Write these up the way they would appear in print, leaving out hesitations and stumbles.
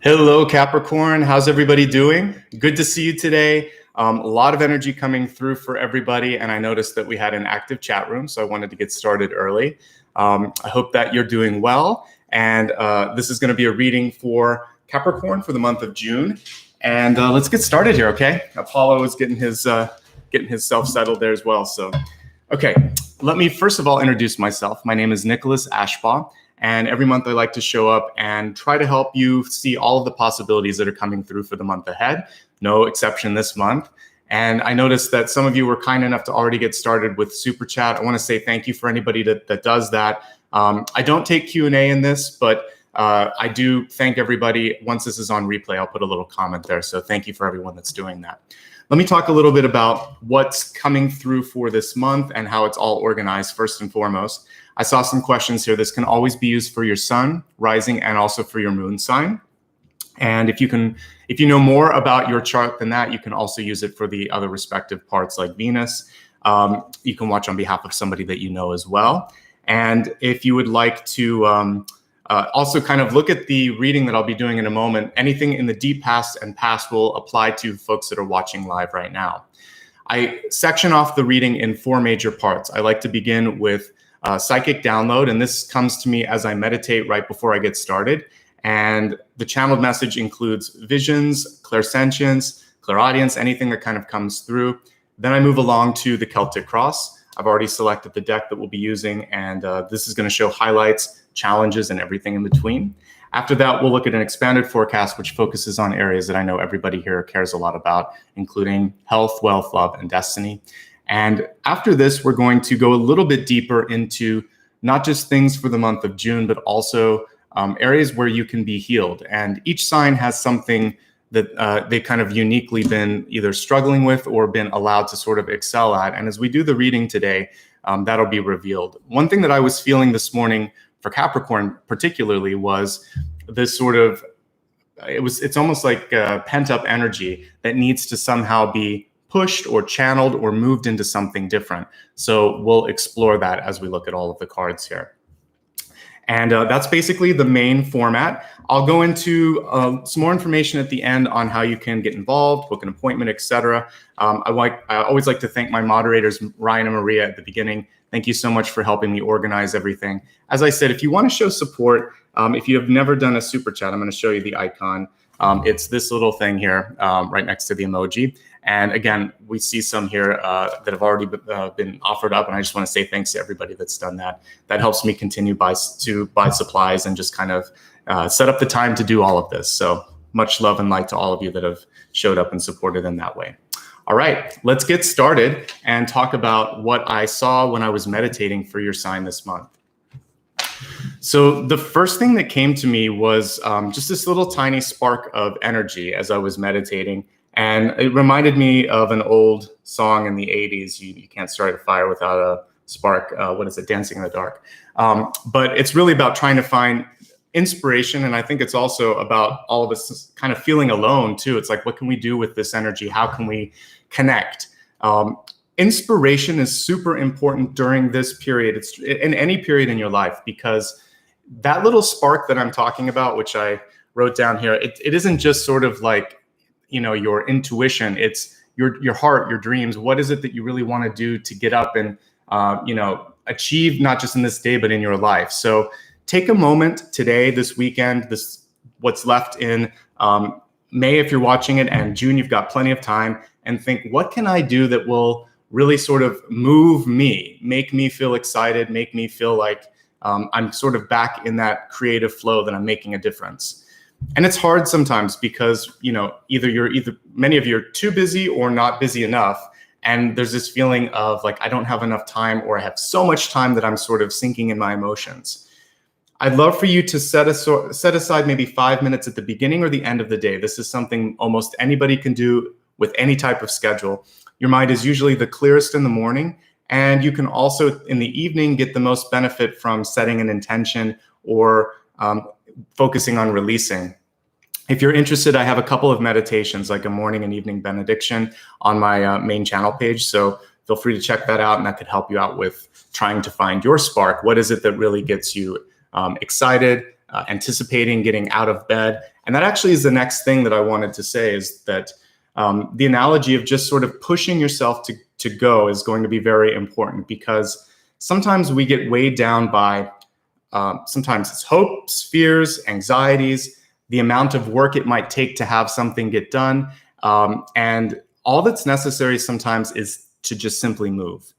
Hello, Capricorn. How's everybody doing? Good to see you today. A lot of energy coming through for everybody, and I noticed that we had an active chat room, so I wanted to get started early. I hope that you're doing well, and this is going to be a reading for Capricorn for the month of June. And let's get started here, okay? Apollo is getting himself settled there as well. So, okay, let me first of all introduce myself. My name is Nicholas Ashbaugh. And every month I like to show up and try to help you see all of the possibilities that are coming through for the month ahead. No exception this month. And I noticed that some of you were kind enough to already get started with Super Chat. I want to say thank you for anybody that does that. I don't take Q&A in this, but I do thank everybody. Once this is on replay, I'll put a little comment there. So thank you for everyone that's doing that. Let me talk a little bit about what's coming through for this month and how it's all organized first and foremost. I saw some questions here. This can always be used for your sun, rising, and also for your moon sign. And if you know more about your chart than that, you can also use it for the other respective parts like Venus. You can watch on behalf of somebody that you know as well. And if you would like to also kind of look at the reading that I'll be doing in a moment, anything in the deep past and past will apply to folks that are watching live right now. I section off the reading in 4 major parts. I like to begin with psychic download, and this comes to me as I meditate right before I get started. And the channeled message includes visions, clairsentience, clairaudience, anything that kind of comes through. Then I move along to the Celtic Cross. I've already selected the deck that we'll be using, and this is going to show highlights, challenges, and everything in between. After that, we'll look at an expanded forecast, which focuses on areas that I know everybody here cares a lot about, including health, wealth, love, and destiny. And after this, we're going to go a little bit deeper into not just things for the month of June, but also areas where you can be healed. And each sign has something that they've kind of uniquely been either struggling with or been allowed to sort of excel at. And as we do the reading today, that'll be revealed. One thing that I was feeling this morning for Capricorn particularly was this sort of, it's almost like pent up energy that needs to somehow be pushed or channeled or moved into something different. So we'll explore that as we look at all of the cards here. And that's basically the main format. I'll go into some more information at the end on how you can get involved, book an appointment, etc. I always like to thank my moderators, Ryan and Maria, at the beginning. Thank you so much for helping me organize everything. As I said, if you want to show support, if you have never done a super chat, I'm going to show you the icon. It's this little thing here right next to the emoji. And again, we see some here that have already been offered up. And I just want to say thanks to everybody that's done that. That helps me continue to buy supplies and just kind of set up the time to do all of this. So much love and light to all of you that have showed up and supported in that way. All right, let's get started and talk about what I saw when I was meditating for your sign this month. So the first thing that came to me was just this little tiny spark of energy as I was meditating. And it reminded me of an old song in the 80s. You can't start a fire without a spark. What is it? Dancing in the Dark. But it's really about trying to find inspiration. And I think it's also about all of us kind of feeling alone too. It's like, what can we do with this energy? How can we connect? Inspiration is super important during this period. It's in any period in your life, because that little spark that I'm talking about, which I wrote down here, it isn't just sort of like, your intuition. It's your heart, your dreams. What is it that you really want to do to get up and, achieve, not just in this day, but in your life? So take a moment today, this weekend, what's left in May, if you're watching it, and June, you've got plenty of time, and think, what can I do that will really sort of move me, make me feel excited, make me feel like I'm sort of back in that creative flow, that I'm making a difference. And it's hard sometimes because, either many of you are too busy or not busy enough. And there's this feeling of like, I don't have enough time, or I have so much time that I'm sort of sinking in my emotions. I'd love for you to set aside maybe 5 minutes at the beginning or the end of the day. This is something almost anybody can do with any type of schedule. Your mind is usually the clearest in the morning, and you can also in the evening get the most benefit from setting an intention or focusing on releasing. If you're interested, I have a couple of meditations, like a morning and evening benediction, on my main channel page. So feel free to check that out, and that could help you out with trying to find your spark. What is it that really gets you excited, anticipating getting out of bed. And that actually is the next thing that I wanted to say, is that the analogy of just sort of pushing yourself to go is going to be very important, because sometimes we get weighed down by sometimes it's hopes, fears, anxieties, the amount of work it might take to have something get done. And all that's necessary sometimes is to just simply move.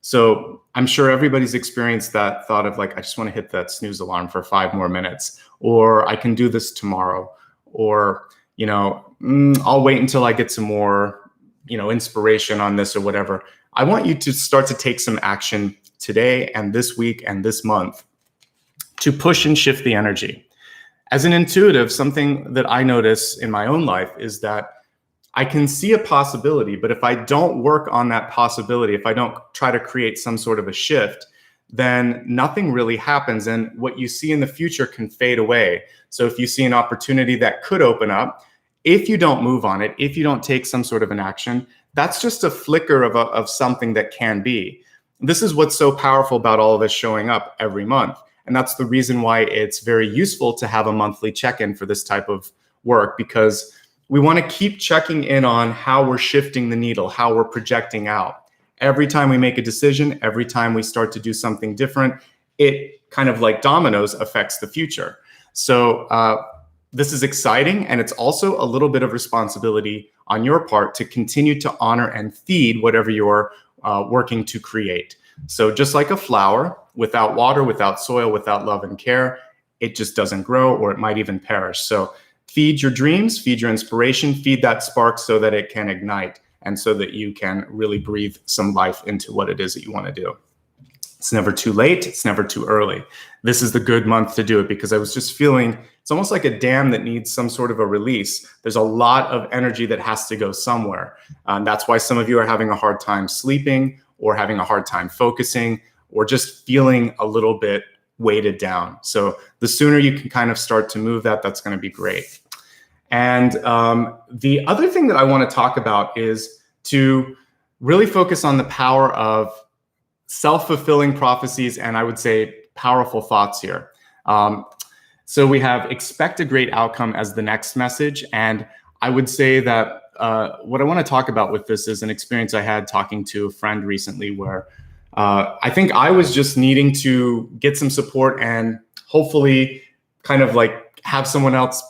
So I'm sure everybody's experienced that thought of like, I just want to hit that snooze alarm for 5 more minutes, or I can do this tomorrow, or, I'll wait until I get some more, inspiration on this or whatever. I want you to start to take some action today and this week and this month to push and shift the energy. As an intuitive, something that I notice in my own life is that I can see a possibility, but if I don't work on that possibility, if I don't try to create some sort of a shift, then nothing really happens. And what you see in the future can fade away. So if you see an opportunity that could open up, if you don't move on it, if you don't take some sort of an action, that's just a flicker of something that can be. This is what's so powerful about all of this showing up every month. And that's the reason why it's very useful to have a monthly check-in for this type of work, because we want to keep checking in on how we're shifting the needle, how we're projecting out. Every time we make a decision, every time we start to do something different, it kind of like dominoes affects the future. So this is exciting, and it's also a little bit of responsibility on your part to continue to honor and feed whatever you're working to create. So just like a flower, without water, without soil, without love and care, it just doesn't grow, or it might even perish. So feed your dreams, feed your inspiration, feed that spark so that it can ignite, and so that you can really breathe some life into what it is that you want to do. It's never too late. It's never too early. This is the good month to do it, because I was just feeling it's almost like a dam that needs some sort of a release. There's a lot of energy that has to go somewhere. That's why some of you are having a hard time sleeping, or having a hard time focusing, or just feeling a little bit weighted down. So the sooner you can kind of start to move that, that's going to be great. And the other thing that I want to talk about is to really focus on the power of self-fulfilling prophecies, and I would say powerful thoughts here. So we have expect a great outcome as the next message. And I would say that what I want to talk about with this is an experience I had talking to a friend recently, where I think I was just needing to get some support and hopefully kind of like have someone else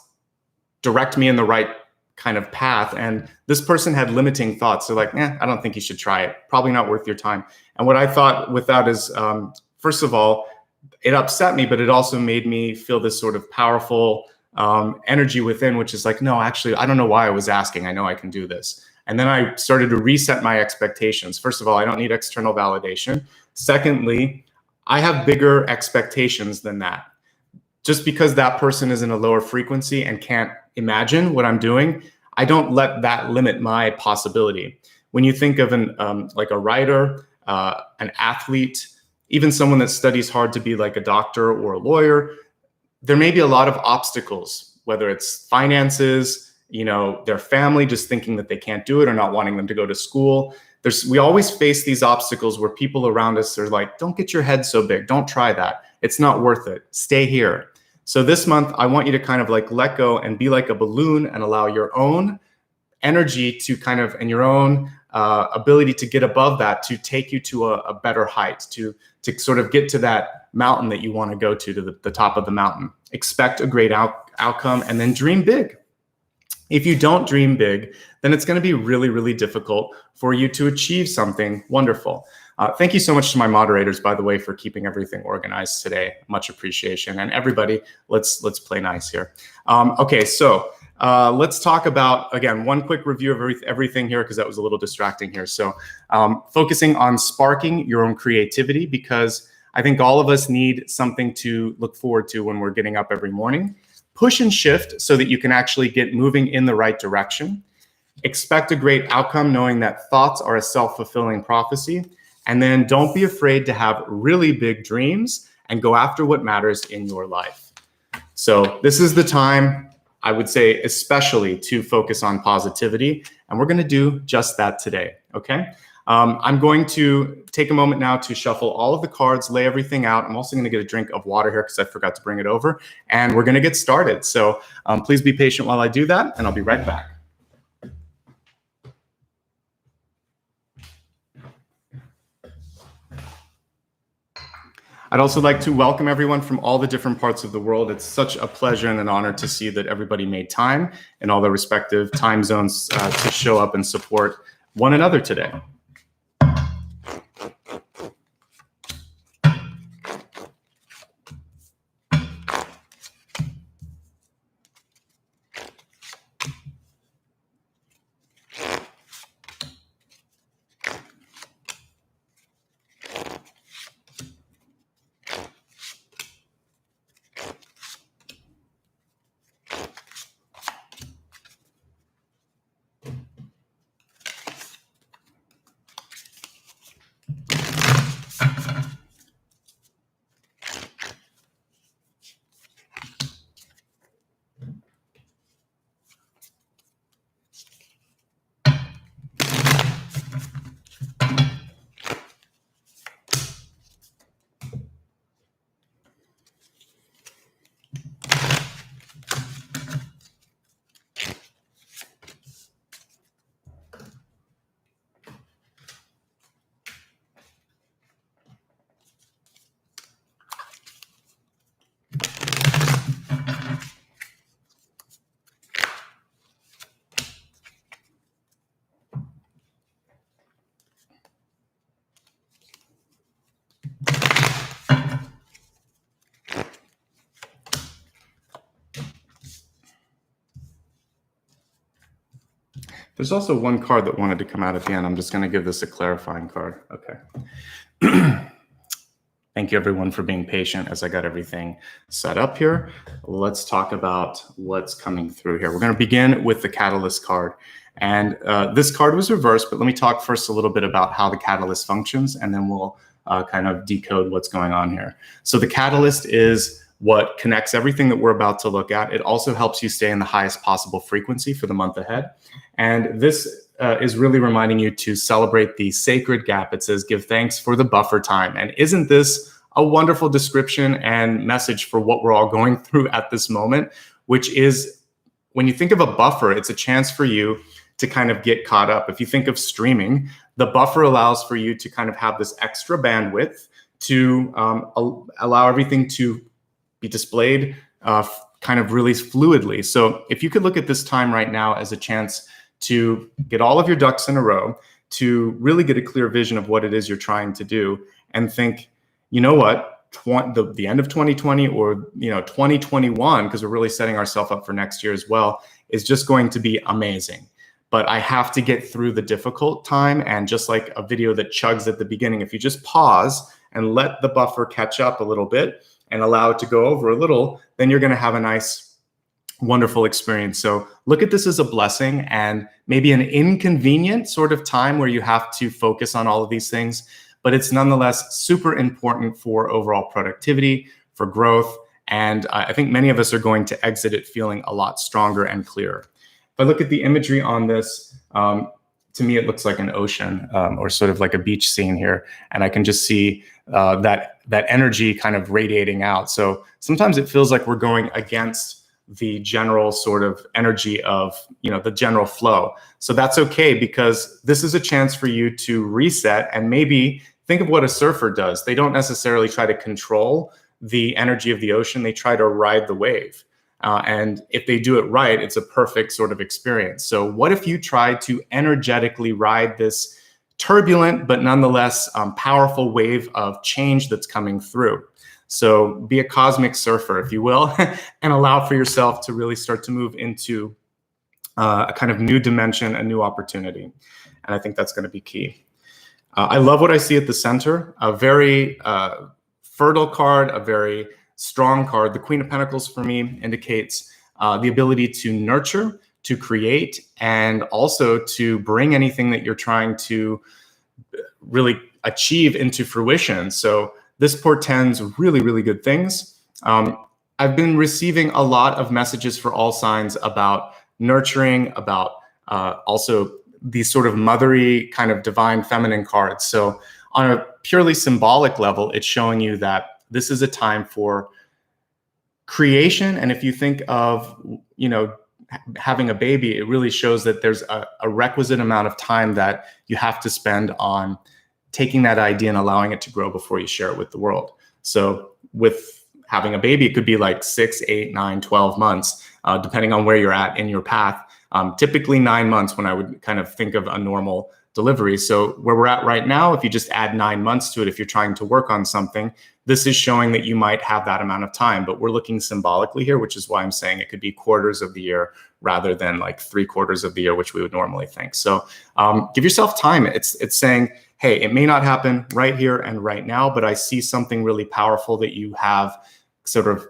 direct me in the right kind of path. And this person had limiting thoughts. So like, I don't think you should try it. Probably not worth your time. And what I thought with that is, first of all, it upset me, but it also made me feel this sort of powerful energy within, which is like, no, actually, I don't know why I was asking. I know I can do this. And then I started to reset my expectations. First of all, I don't need external validation. Secondly, I have bigger expectations than that. Just because that person is in a lower frequency and can't imagine what I'm doing, I don't let that limit my possibility. When you think of like a writer, an athlete, even someone that studies hard to be like a doctor or a lawyer, there may be a lot of obstacles, whether it's finances, their family just thinking that they can't do it, or not wanting them to go to school. We always face these obstacles where people around us are like, don't get your head so big. Don't try that. It's not worth it. Stay here. So this month, I want you to kind of like let go and be like a balloon and allow your own energy to kind of, and your own ability to get above that, to take you to a better height, to sort of get to that mountain that you want to go to the top of the mountain. Expect a great outcome, and then dream big. If you don't dream big, then it's going to be really, really difficult for you to achieve something wonderful. Thank you so much to my moderators, by the way, for keeping everything organized today. Much appreciation. And everybody, let's play nice here. Okay, so let's talk about, again, one quick review of everything here, because that was a little distracting here. So focusing on sparking your own creativity, because I think all of us need something to look forward to when we're getting up every morning. Push and shift so that you can actually get moving in the right direction. Expect a great outcome, knowing that thoughts are a self-fulfilling prophecy. And then don't be afraid to have really big dreams and go after what matters in your life. So this is the time, I would say, especially to focus on positivity. And we're going to do just that today. Okay. I'm going to take a moment now to shuffle all of the cards, lay everything out. I'm also going to get a drink of water here because I forgot to bring it over. And we're going to get started. So please be patient while I do that, and I'll be right back. I'd also like to welcome everyone from all the different parts of the world. It's such a pleasure and an honor to see that everybody made time in all their respective time zones to show up and support one another today. There's also one card that wanted to come out at the end. I'm just going to give this a clarifying card. Okay. Thank you, everyone, for being patient as I got everything set up here. Let's talk about what's coming through here. We're going to begin with the Catalyst card. And this card was reversed, but let me talk first a little bit about how the Catalyst functions, and then we'll kind of decode what's going on here. So the Catalyst is what connects everything that we're about to look at. It also helps you stay in the highest possible frequency for the month ahead. And this is really reminding you to celebrate the sacred gap. It says, give thanks for the buffer time. And isn't this a wonderful description and message for what we're all going through at this moment, which is, when you think of a buffer, it's a chance for you to kind of get caught up. If you think of streaming, the buffer allows for you to kind of have this extra bandwidth to allow everything to be displayed kind of really fluidly. So if you could look at this time right now as a chance to get all of your ducks in a row, to really get a clear vision of what it is you're trying to do, and think, you know what, the end of 2020 or 2021, because we're really setting ourselves up for next year as well, is just going to be amazing. But I have to get through the difficult time. And just like a video that chugs at the beginning, if you just pause and let the buffer catch up a little bit and allow it to go over a little, then you're going to have a nice, wonderful experience. So look at this as a blessing and maybe an inconvenient sort of time where you have to focus on all of these things, but it's nonetheless super important for overall productivity, for growth. And I think many of us are going to exit it feeling a lot stronger and clearer. If I look at the imagery on this, to me, it looks like an ocean or sort of like a beach scene here. And I can just see that energy kind of radiating out. So sometimes it feels like we're going against the general sort of energy of, the general flow. So that's okay, because this is a chance for you to reset and maybe think of what a surfer does. They don't necessarily try to control the energy of the ocean. They try to ride the wave. And if they do it right, it's a perfect sort of experience. So what if you try to energetically ride this turbulent, but nonetheless powerful wave of change that's coming through? So be a cosmic surfer, if you will, and allow for yourself to really start to move into a kind of new dimension, a new opportunity. And I think that's going to be key. I love what I see at the center, a very fertile card, a very strong card. The Queen of Pentacles for me indicates the ability to nurture, to create, and also to bring anything that you're trying to really achieve into fruition. So this portends really, really good things. I've been receiving a lot of messages for all signs about nurturing, about also these sort of mothery kind of divine feminine cards. So on a purely symbolic level, it's showing you that this is a time for creation. And if you think of, having a baby, it really shows that there's a requisite amount of time that you have to spend on taking that idea and allowing it to grow before you share it with the world. So with having a baby, it could be like 6, 8, 9, 12 months, depending on where you're at in your path. Typically 9 months when I would kind of think of a normal delivery. So where we're at right now, if you just add 9 months to it, if you're trying to work on something, this is showing that you might have that amount of time, but we're looking symbolically here, which is why I'm saying it could be quarters of the year rather than like 3/4 of the year, which we would normally think. So give yourself time. It's saying, hey, it may not happen right here and right now, but I see something really powerful that you have sort of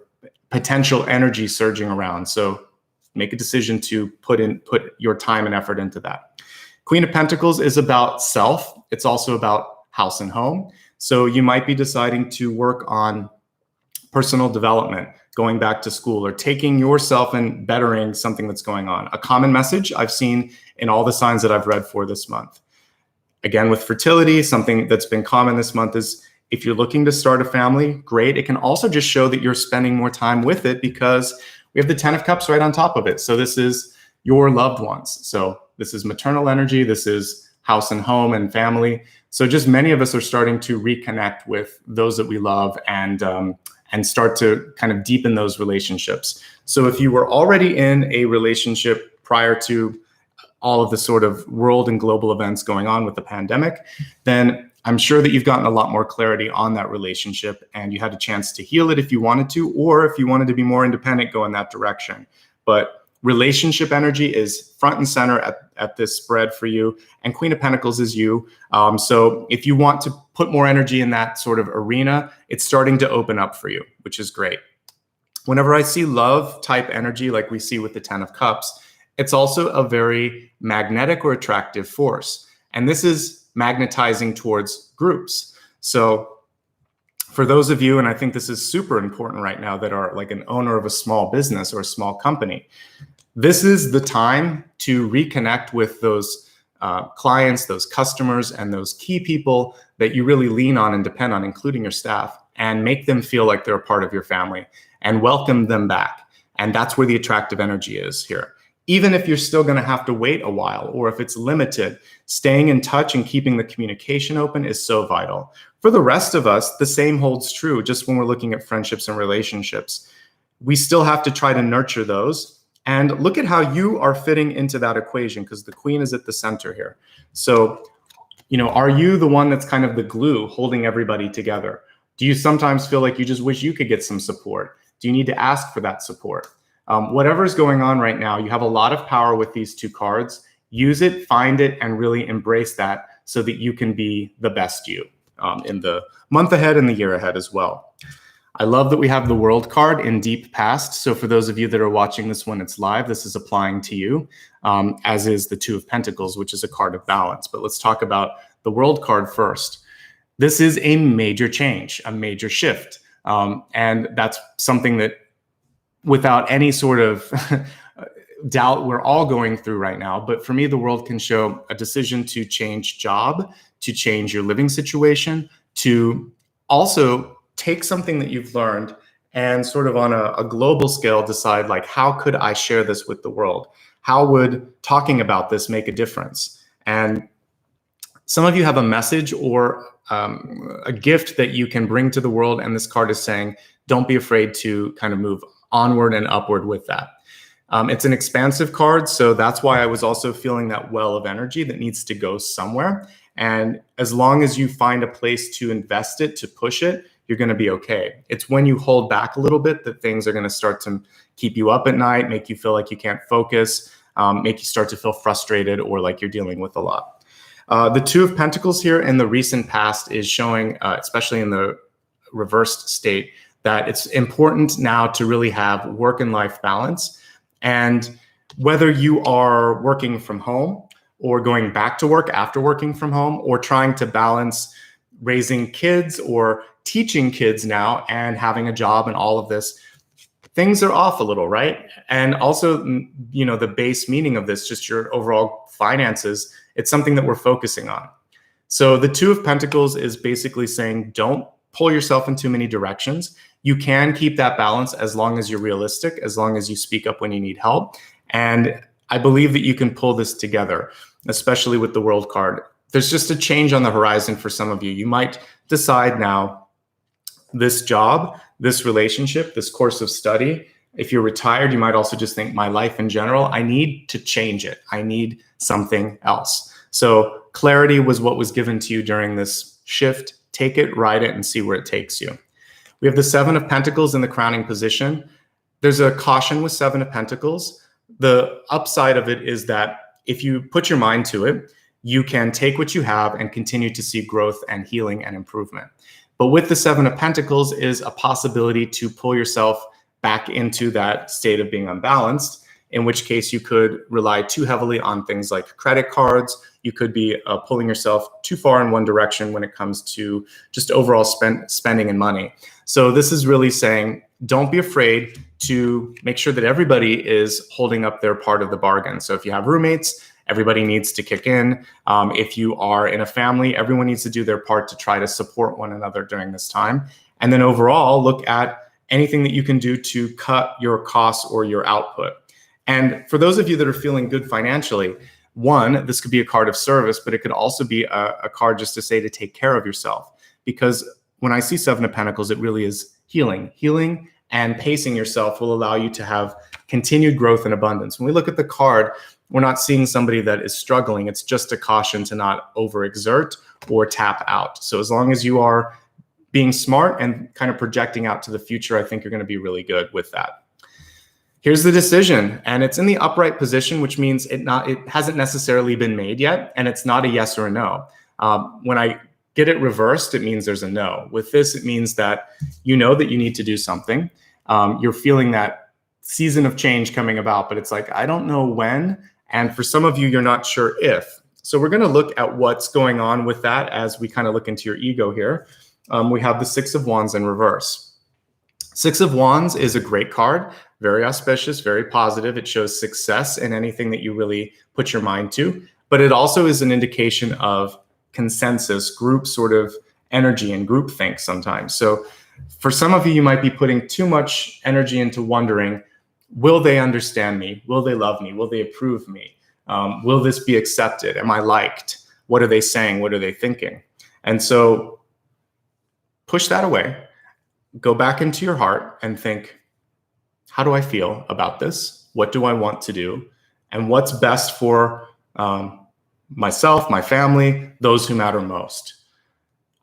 potential energy surging around. So make a decision to put your time and effort into that. Queen of Pentacles is about self. It's also about house and home. So you might be deciding to work on personal development, going back to school, or taking yourself and bettering something that's going on. A common message I've seen in all the signs that I've read for this month. Again, with fertility, something that's been common this month is if you're looking to start a family, great. It can also just show that you're spending more time with it because we have the 10 of Cups right on top of it. So this is your loved ones. So this is maternal energy. This is house and home and family. So just many of us are starting to reconnect with those that we love and start to kind of deepen those relationships. So if you were already in a relationship prior to all of the sort of world and global events going on with the pandemic, then I'm sure that you've gotten a lot more clarity on that relationship and you had a chance to heal it if you wanted to, or if you wanted to be more independent, go in that direction. But relationship energy is front and center at this spread for you, and Queen of Pentacles is you. So if you want to put more energy in that sort of arena, it's starting to open up for you, which is great. Whenever I see love type energy, like we see with the 10 of Cups, it's also a very magnetic or attractive force. And this is magnetizing towards groups. So for those of you, and I think this is super important right now, that are like an owner of a small business or a small company, this is the time to reconnect with those clients, those customers, and those key people that you really lean on and depend on, including your staff, and make them feel like they're a part of your family and welcome them back. And that's where the attractive energy is here. Even if you're still going to have to wait a while, or if it's limited, staying in touch and keeping the communication open is so vital. For the rest of us, the same holds true. Just when we're looking at friendships and relationships, we still have to try to nurture those and look at how you are fitting into that equation, because the Queen is at the center here. So, are you the one that's kind of the glue holding everybody together? Do you sometimes feel like you just wish you could get some support? Do you need to ask for that support? Whatever's going on right now, you have a lot of power with these two cards. Use it, find it, and really embrace that so that you can be the best you in the month ahead and the year ahead as well. I love that we have the World card in Deep Past. So for those of you that are watching this when it's live, this is applying to you, as is the Two of Pentacles, which is a card of balance. But let's talk about the World card first. This is a major change, a major shift. And that's something that, without any sort of doubt, we're all going through right now. But for me, the World can show a decision to change job, to change your living situation, to also take something that you've learned and sort of on a global scale decide, like, how could I share this with the world? How would talking about this make a difference? And some of you have a message or a gift that you can bring to the world. And this card is saying, don't be afraid to kind of move onward and upward with that. It's an expansive card. So that's why I was also feeling that well of energy that needs to go somewhere. And as long as you find a place to invest it, to push it, you're going to be okay. It's when you hold back a little bit that things are going to start to keep you up at night, make you feel like you can't focus, make you start to feel frustrated or like you're dealing with a lot. The Two of Pentacles here in the recent past is showing, especially in the reversed state, that it's important now to really have work and life balance. And whether you are working from home or going back to work after working from home, or trying to balance raising kids or teaching kids now and having a job and all of this, things are off a little, right? And also, the base meaning of this, just your overall finances, it's something that we're focusing on. So the Two of Pentacles is basically saying, don't pull yourself in too many directions. You can keep that balance as long as you're realistic, as long as you speak up when you need help. And I believe that you can pull this together, especially with the World card. There's just a change on the horizon for some of you. You might decide now, this job, this relationship, this course of study, if you're retired, you might also just think, my life in general, I need to change it. I need something else. So clarity was what was given to you during this shift. Take it, ride it, and see where it takes you. We have the Seven of Pentacles in the crowning position. There's a caution with Seven of Pentacles. The upside of it is that if you put your mind to it, you can take what you have and continue to see growth and healing and improvement. But with the Seven of Pentacles is a possibility to pull yourself back into that state of being unbalanced, in which case you could rely too heavily on things like credit cards. You could be pulling yourself too far in one direction when it comes to just overall spending and money. So this is really saying, don't be afraid to make sure that everybody is holding up their part of the bargain. So if you have roommates, everybody needs to kick in. If you are in a family, everyone needs to do their part to try to support one another during this time. And then overall, look at anything that you can do to cut your costs or your output. And for those of you that are feeling good financially, one, this could be a card of service, but it could also be a card just to say to take care of yourself. Because when I see Seven of Pentacles, it really is healing. Healing and pacing yourself will allow you to have continued growth and abundance. When we look at the card, we're not seeing somebody that is struggling. It's just a caution to not overexert or tap out. So as long as you are being smart and kind of projecting out to the future, I think you're going to be really good with that. Here's the decision, and it's in the upright position, which means it hasn't necessarily been made yet, and it's not a yes or a no. When I get it reversed, it means there's a no. With this, it means that you know that you need to do something. You're feeling that season of change coming about, but it's like, I don't know when, and for some of you, you're not sure if. So we're going to look at what's going on with that as we kind of look into your ego here. We have the Six of Wands in reverse. Six of Wands is a great card, very auspicious, very positive. It shows success in anything that you really put your mind to, but it also is an indication of consensus, group sort of energy and groupthink sometimes. So for some of you, you might be putting too much energy into wondering, will they understand me? Will they love me? Will they approve me? Will this be accepted? Am I liked? What are they saying? What are they thinking? And so push that away. Go back into your heart and think, how do I feel about this? What do I want to do? And what's best for myself, my family, those who matter most?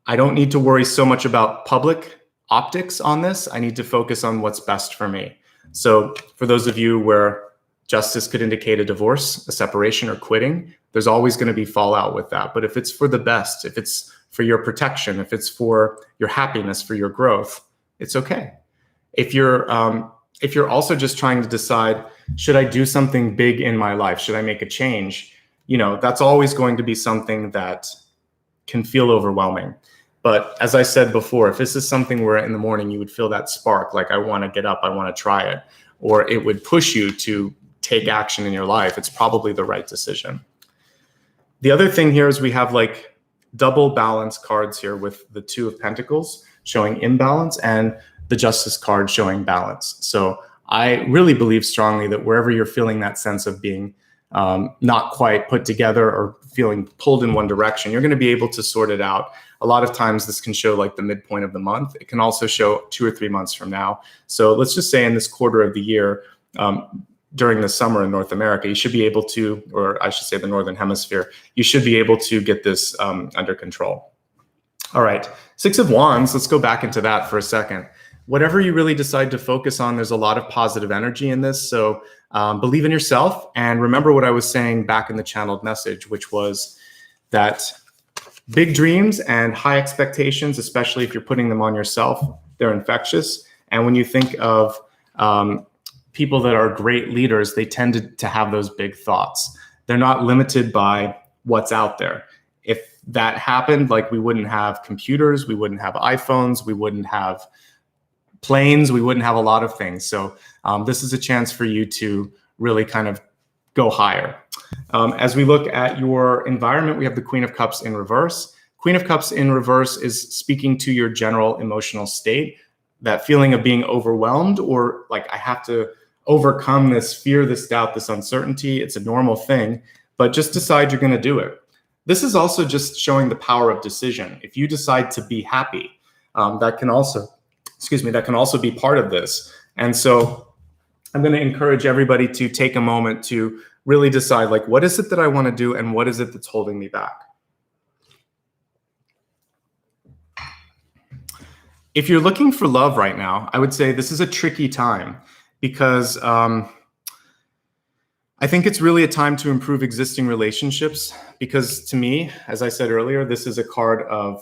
I don't need to worry so much about public optics on this. I need to focus on what's best for me. So for those of you where justice could indicate a divorce, a separation, or quitting, there's always going to be fallout with that. But if it's for the best, if it's for your protection, if it's for your happiness, for your growth, it's okay. If you're also just trying to decide, should I do something big in my life? Should I make a change? That's always going to be something that can feel overwhelming. But as I said before, if this is something where in the morning you would feel that spark, like I want to get up, I want to try it, or it would push you to take action in your life, it's probably the right decision. The other thing here is we have like double balance cards here with the Two of Pentacles showing imbalance and the Justice card showing balance. So I really believe strongly that wherever you're feeling that sense of being not quite put together or feeling pulled in one direction, you're going to be able to sort it out. A lot of times this can show like the midpoint of the month. It can also show 2 or 3 months from now. So let's just say in this quarter of the year, during the summer in North America, you should be able to, or I should say the Northern Hemisphere, you should be able to get this under control. All right, Six of Wands, let's go back into that for a second. Whatever you really decide to focus on, there's a lot of positive energy in this. So believe in yourself and remember what I was saying back in the channeled message, which was that big dreams and high expectations, especially if you're putting them on yourself, they're infectious. And when you think of people that are great leaders, they tend to have those big thoughts. They're not limited by what's out there. If that happened, like we wouldn't have computers, we wouldn't have iPhones, we wouldn't have planes, we wouldn't have a lot of things. So this is a chance for you to really kind of go higher. As we look at your environment, we have the Queen of Cups in reverse. Queen of Cups in reverse is speaking to your general emotional state, that feeling of being overwhelmed, or like, I have to overcome this fear, this doubt, this uncertainty. It's a normal thing, but just decide you're going to do it. This is also just showing the power of decision. If you decide to be happy, that can also be part of this. And so I'm going to encourage everybody to take a moment to really decide, like, what is it that I want to do and what is it that's holding me back? If you're looking for love right now, I would say this is a tricky time, because I think it's really a time to improve existing relationships, because to me, as I said earlier, this is a card of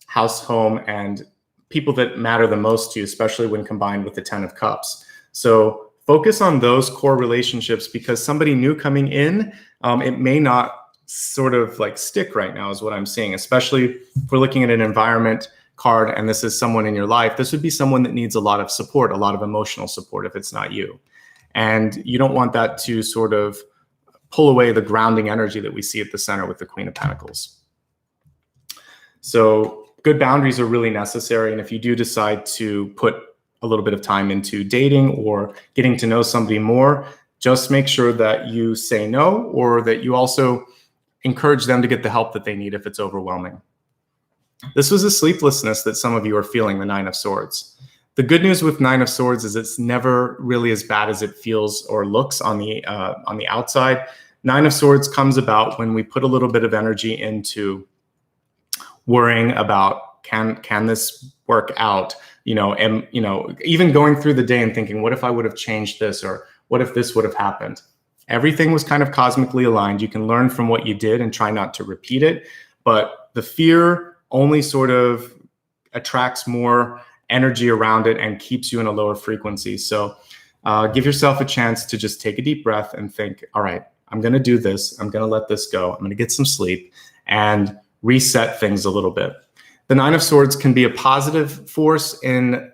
house, home, and people that matter the most to you, especially when combined with the 10 of Cups. So focus on those core relationships, because somebody new coming in, it may not sort of like stick right now, is what I'm seeing, especially if we're looking at an environment card and this is someone in your life. This would be someone that needs a lot of support, a lot of emotional support, if it's not you. And you don't want that to sort of pull away the grounding energy that we see at the center with the Queen of Pentacles. So good boundaries are really necessary. And if you do decide to put a little bit of time into dating or getting to know somebody more, just make sure that you say no, or that you also encourage them to get the help that they need if it's overwhelming. This was a sleeplessness that some of you are feeling, the Nine of Swords. The good news with Nine of Swords is it's never really as bad as it feels or looks on the outside. Nine of Swords comes about when we put a little bit of energy into worrying about, can this work out? And even going through the day and thinking, what if I would have changed this, or what if this would have happened? Everything was kind of cosmically aligned. You can learn from what you did and try not to repeat it, but the fear only sort of attracts more energy around it and keeps you in a lower frequency. So give yourself a chance to just take a deep breath and think, all right, I'm going to do this. I'm going to let this go. I'm going to get some sleep and reset things a little bit. The Nine of Swords can be a positive force in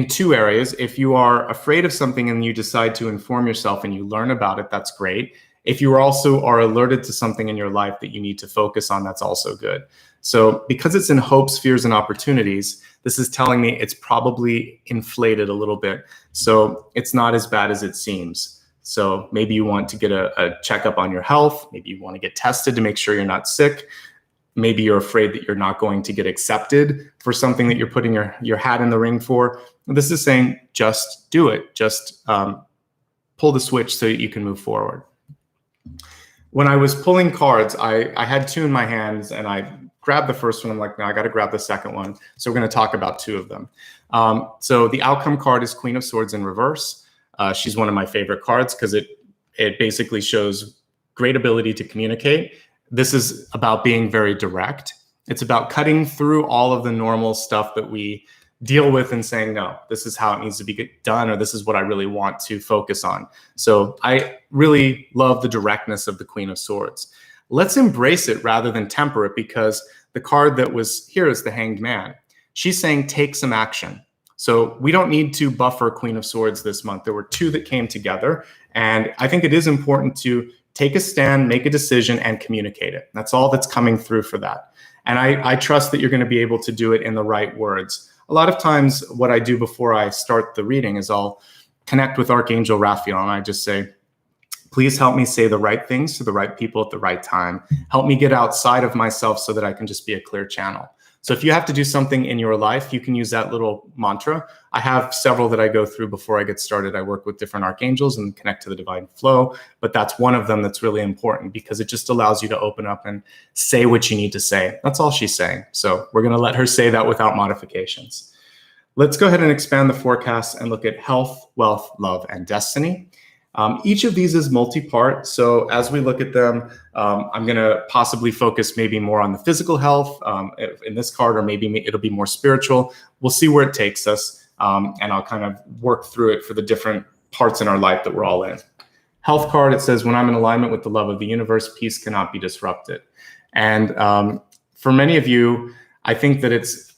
two areas. If you are afraid of something and you decide to inform yourself and you learn about it, that's great. If you also are alerted to something in your life that you need to focus on, that's also good. So because it's in hopes, fears, and opportunities, this is telling me it's probably inflated a little bit. So it's not as bad as it seems. So maybe you want to get a checkup on your health. Maybe you want to get tested to make sure you're not sick. Maybe you're afraid that you're not going to get accepted for something that you're putting your hat in the ring for. This is saying, just do it. Just pull the switch so that you can move forward. When I was pulling cards, I had two in my hands and I grabbed the first one. I'm like, no, I got to grab the second one. So we're going to talk about two of them. So the outcome card is Queen of Swords in reverse. She's one of my favorite cards because it basically shows great ability to communicate. This is about being very direct. It's about cutting through all of the normal stuff that we deal with and saying, no, this is how it needs to be done, or this is what I really want to focus on. So I really love the directness of the Queen of Swords. Let's embrace it rather than temper it, because the card that was here is the Hanged Man. She's saying, take some action. So we don't need to buffer Queen of Swords this month. There were two that came together. And I think it is important to take a stand, make a decision, and communicate it. That's all that's coming through for that. And I trust that you're going to be able to do it in the right words. A lot of times what I do before I start the reading is I'll connect with Archangel Raphael and I just say, please help me say the right things to the right people at the right time. Help me get outside of myself so that I can just be a clear channel. So if you have to do something in your life, you can use that little mantra. I have several that I go through before I get started. I work with different archangels and connect to the divine flow, but that's one of them that's really important because it just allows you to open up and say what you need to say. That's all she's saying. So we're going to let her say that without modifications. Let's go ahead and expand the forecast and look at health, wealth, love, and destiny. Each of these is multi-part. So as we look at them, I'm going to possibly focus maybe more on the physical health in this card, or maybe it'll be more spiritual. We'll see where it takes us. And I'll kind of work through it for the different parts in our life that we're all in. Health card, it says, when I'm in alignment with the love of the universe, peace cannot be disrupted. And for many of you, I think that it's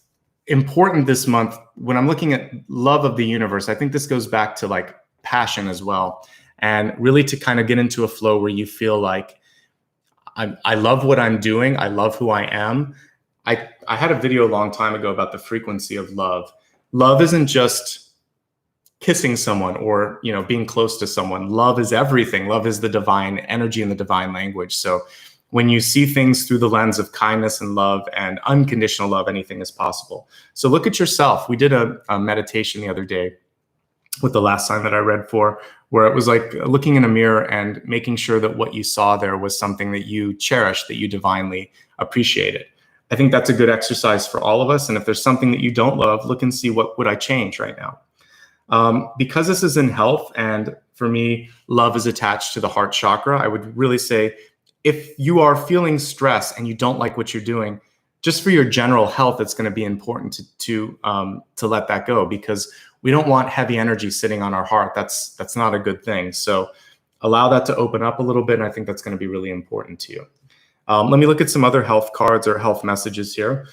important this month, when I'm looking at love of the universe, I think this goes back to like passion as well. And really to kind of get into a flow where you feel like I love what I'm doing. I love who I am. I had a video a long time ago about the frequency of love. Love isn't just kissing someone or, you know, being close to someone. Love is everything. Love is the divine energy and the divine language. So when you see things through the lens of kindness and love and unconditional love, anything is possible. So look at yourself. We did a meditation the other day with the last sign that I read for, where it was like looking in a mirror and making sure that what you saw there was something that you cherished, that you divinely appreciated. I think that's a good exercise for all of us. And if there's something that you don't love, look and see what would I change right now. Because this is in health, and for me, love is attached to the heart chakra, I would really say, if you are feeling stress and you don't like what you're doing, just for your general health, it's going to be important to let that go, because we don't want heavy energy sitting on our heart. That's not a good thing. So allow that to open up a little bit, and I think that's going to be really important to you. Let me look at some other health cards or health messages here.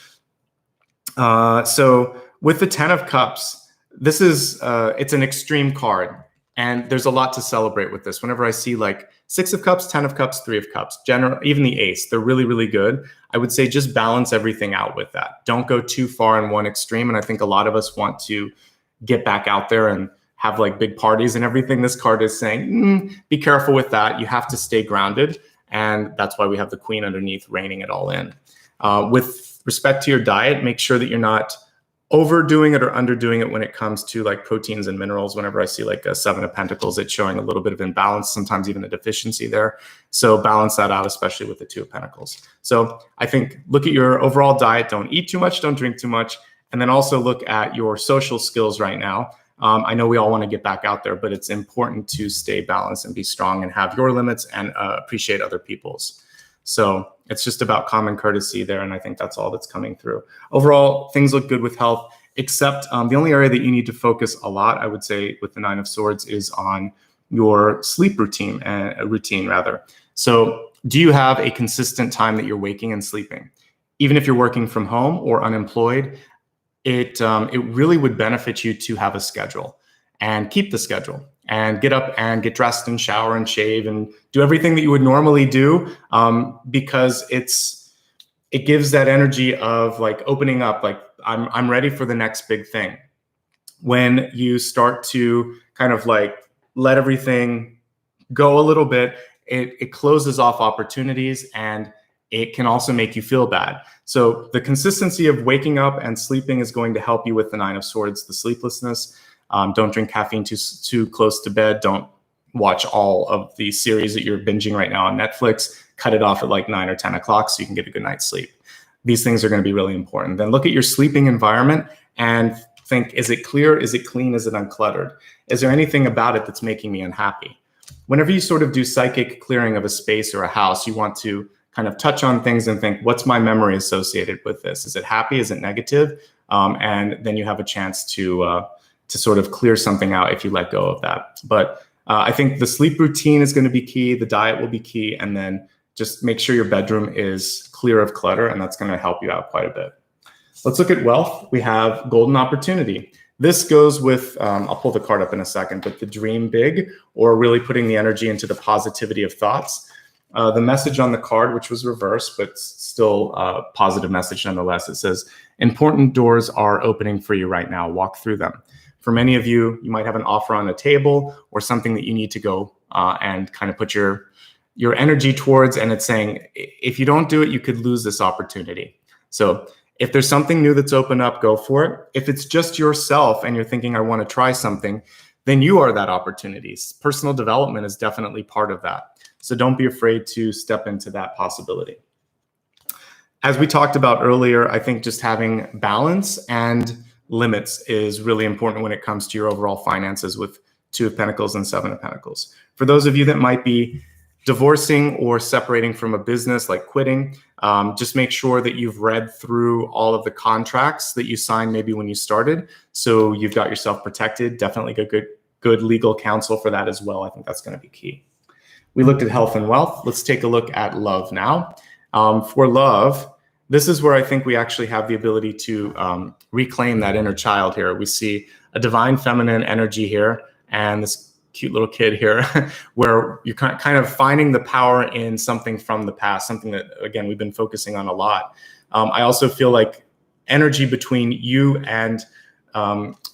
So with the 10 of Cups, this is it's an extreme card, and there's a lot to celebrate with this. Whenever I see like 6 of Cups, 10 of Cups, 3 of Cups, even the Ace, they're really, really good. I would say just balance everything out with that. Don't go too far in one extreme. And I think a lot of us want to get back out there and have like big parties and everything. This card is saying, be careful with that. You have to stay grounded. And that's why we have the Queen underneath reining it all in. With respect to your diet, make sure that you're not overdoing it or underdoing it when it comes to like proteins and minerals. Whenever I see like a 7 of Pentacles, it's showing a little bit of imbalance, sometimes even a deficiency there. So balance that out, especially with the 2 of Pentacles. So I think look at your overall diet. Don't eat too much, don't drink too much. And then also look at your social skills right now. I know we all want to get back out there, but it's important to stay balanced and be strong and have your limits and appreciate other people's. So it's just about common courtesy there. And I think that's all that's coming through. Overall, things look good with health, except the only area that you need to focus a lot, I would say, with the 9 of Swords is on your sleep routine, rather. So do you have a consistent time that you're waking and sleeping? Even if you're working from home or unemployed, it really would benefit you to have a schedule and keep the schedule and get up and get dressed and shower and shave and do everything that you would normally do, because it gives that energy of like opening up, like I'm ready for the next big thing. When you start to kind of like let everything go a little bit, it closes off opportunities, and it can also make you feel bad. So the consistency of waking up and sleeping is going to help you with the 9 of Swords, the sleeplessness. Don't drink caffeine too close to bed. Don't watch all of the series that you're binging right now on Netflix. Cut it off at like 9 or 10 o'clock so you can get a good night's sleep. These things are going to be really important. Then look at your sleeping environment and think, is it clear? Is it clean? Is it uncluttered? Is there anything about it that's making me unhappy? Whenever you sort of do psychic clearing of a space or a house, you want to kind of touch on things and think, what's my memory associated with this? Is it happy? Is it negative? And then you have a chance to sort of clear something out if you let go of that. But I think the sleep routine is going to be key. The diet will be key. And then just make sure your bedroom is clear of clutter, and that's going to help you out quite a bit. Let's look at wealth. We have golden opportunity. This goes with, I'll pull the card up in a second, but the dream big, or really putting the energy into the positivity of thoughts. The message on the card, which was reversed, but still a positive message nonetheless, it says, important doors are opening for you right now. Walk through them. For many of you, you might have an offer on a table or something that you need to go and kind of put your energy towards, and it's saying, if you don't do it, you could lose this opportunity. So if there's something new that's opened up, go for it. If it's just yourself and you're thinking, I want to try something, then you are that opportunity. Personal development is definitely part of that. So don't be afraid to step into that possibility. As we talked about earlier, I think just having balance and limits is really important when it comes to your overall finances with 2 of Pentacles and 7 of Pentacles. For those of you that might be divorcing or separating from a business, like quitting, just make sure that you've read through all of the contracts that you signed maybe when you started, so you've got yourself protected. Definitely get good legal counsel for that as well. I think that's going to be key. We looked at health and wealth. Let's take a look at love now. For love, This is where I think we actually have the ability to reclaim that inner child here. We see a divine feminine energy here and this cute little kid here where you're kind of finding the power in something from the past, something that, again, we've been focusing on a lot. I also feel like energy between you and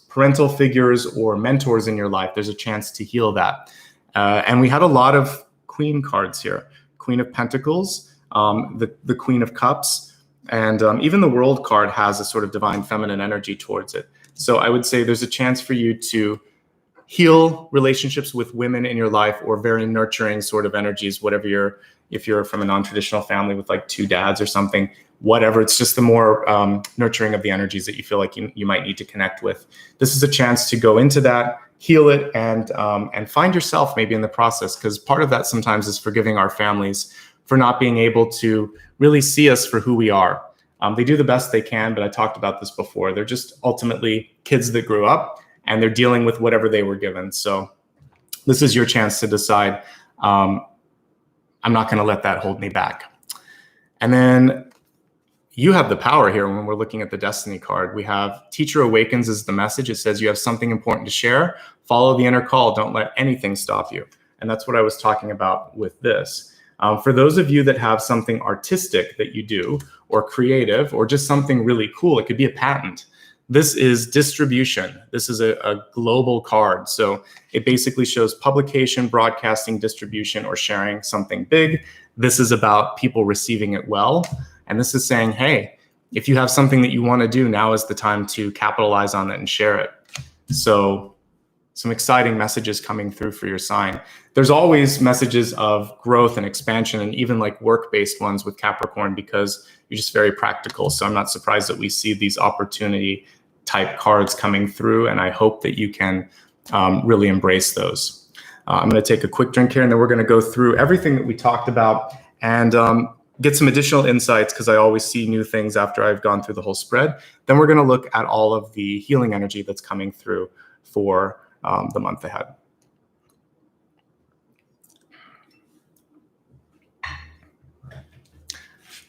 parental figures or mentors in your life, there's a chance to heal that. And we had a lot of Queen cards here. Queen of Pentacles, the Queen of Cups, and even the World card has a sort of divine feminine energy towards it. So I would say there's a chance for you to heal relationships with women in your life or very nurturing sort of energies, whatever if you're from a non-traditional family with like 2 dads or something, whatever. It's just the more nurturing of the energies that you feel like you might need to connect with. This is a chance to go into that, heal it, and find yourself maybe in the process, because part of that sometimes is forgiving our families for not being able to really see us for who we are. They do the best they can, but I talked about this before. They're just ultimately kids that grew up and they're dealing with whatever they were given. So this is your chance to decide, I'm not going to let that hold me back. And then you have the power here when we're looking at the Destiny card. We have Teacher Awakens is the message. It says you have something important to share. Follow the inner call. Don't let anything stop you. And that's what I was talking about with this. For those of you that have something artistic that you do, or creative, or just something really cool, it could be a patent. This is distribution. This is a global card. So it basically shows publication, broadcasting, distribution, or sharing something big. This is about people receiving it well. And this is saying, hey, if you have something that you want to do, now is the time to capitalize on it and share it. So some exciting messages coming through for your sign. There's always messages of growth and expansion, and even like work-based ones with Capricorn, because you're just very practical. So I'm not surprised that we see these opportunity type cards coming through, and I hope that you can really embrace those. I'm going to take a quick drink here, and then we're going to go through everything that we talked about and get some additional insights, because I always see new things after I've gone through the whole spread. Then we're going to look at all of the healing energy that's coming through for the month ahead.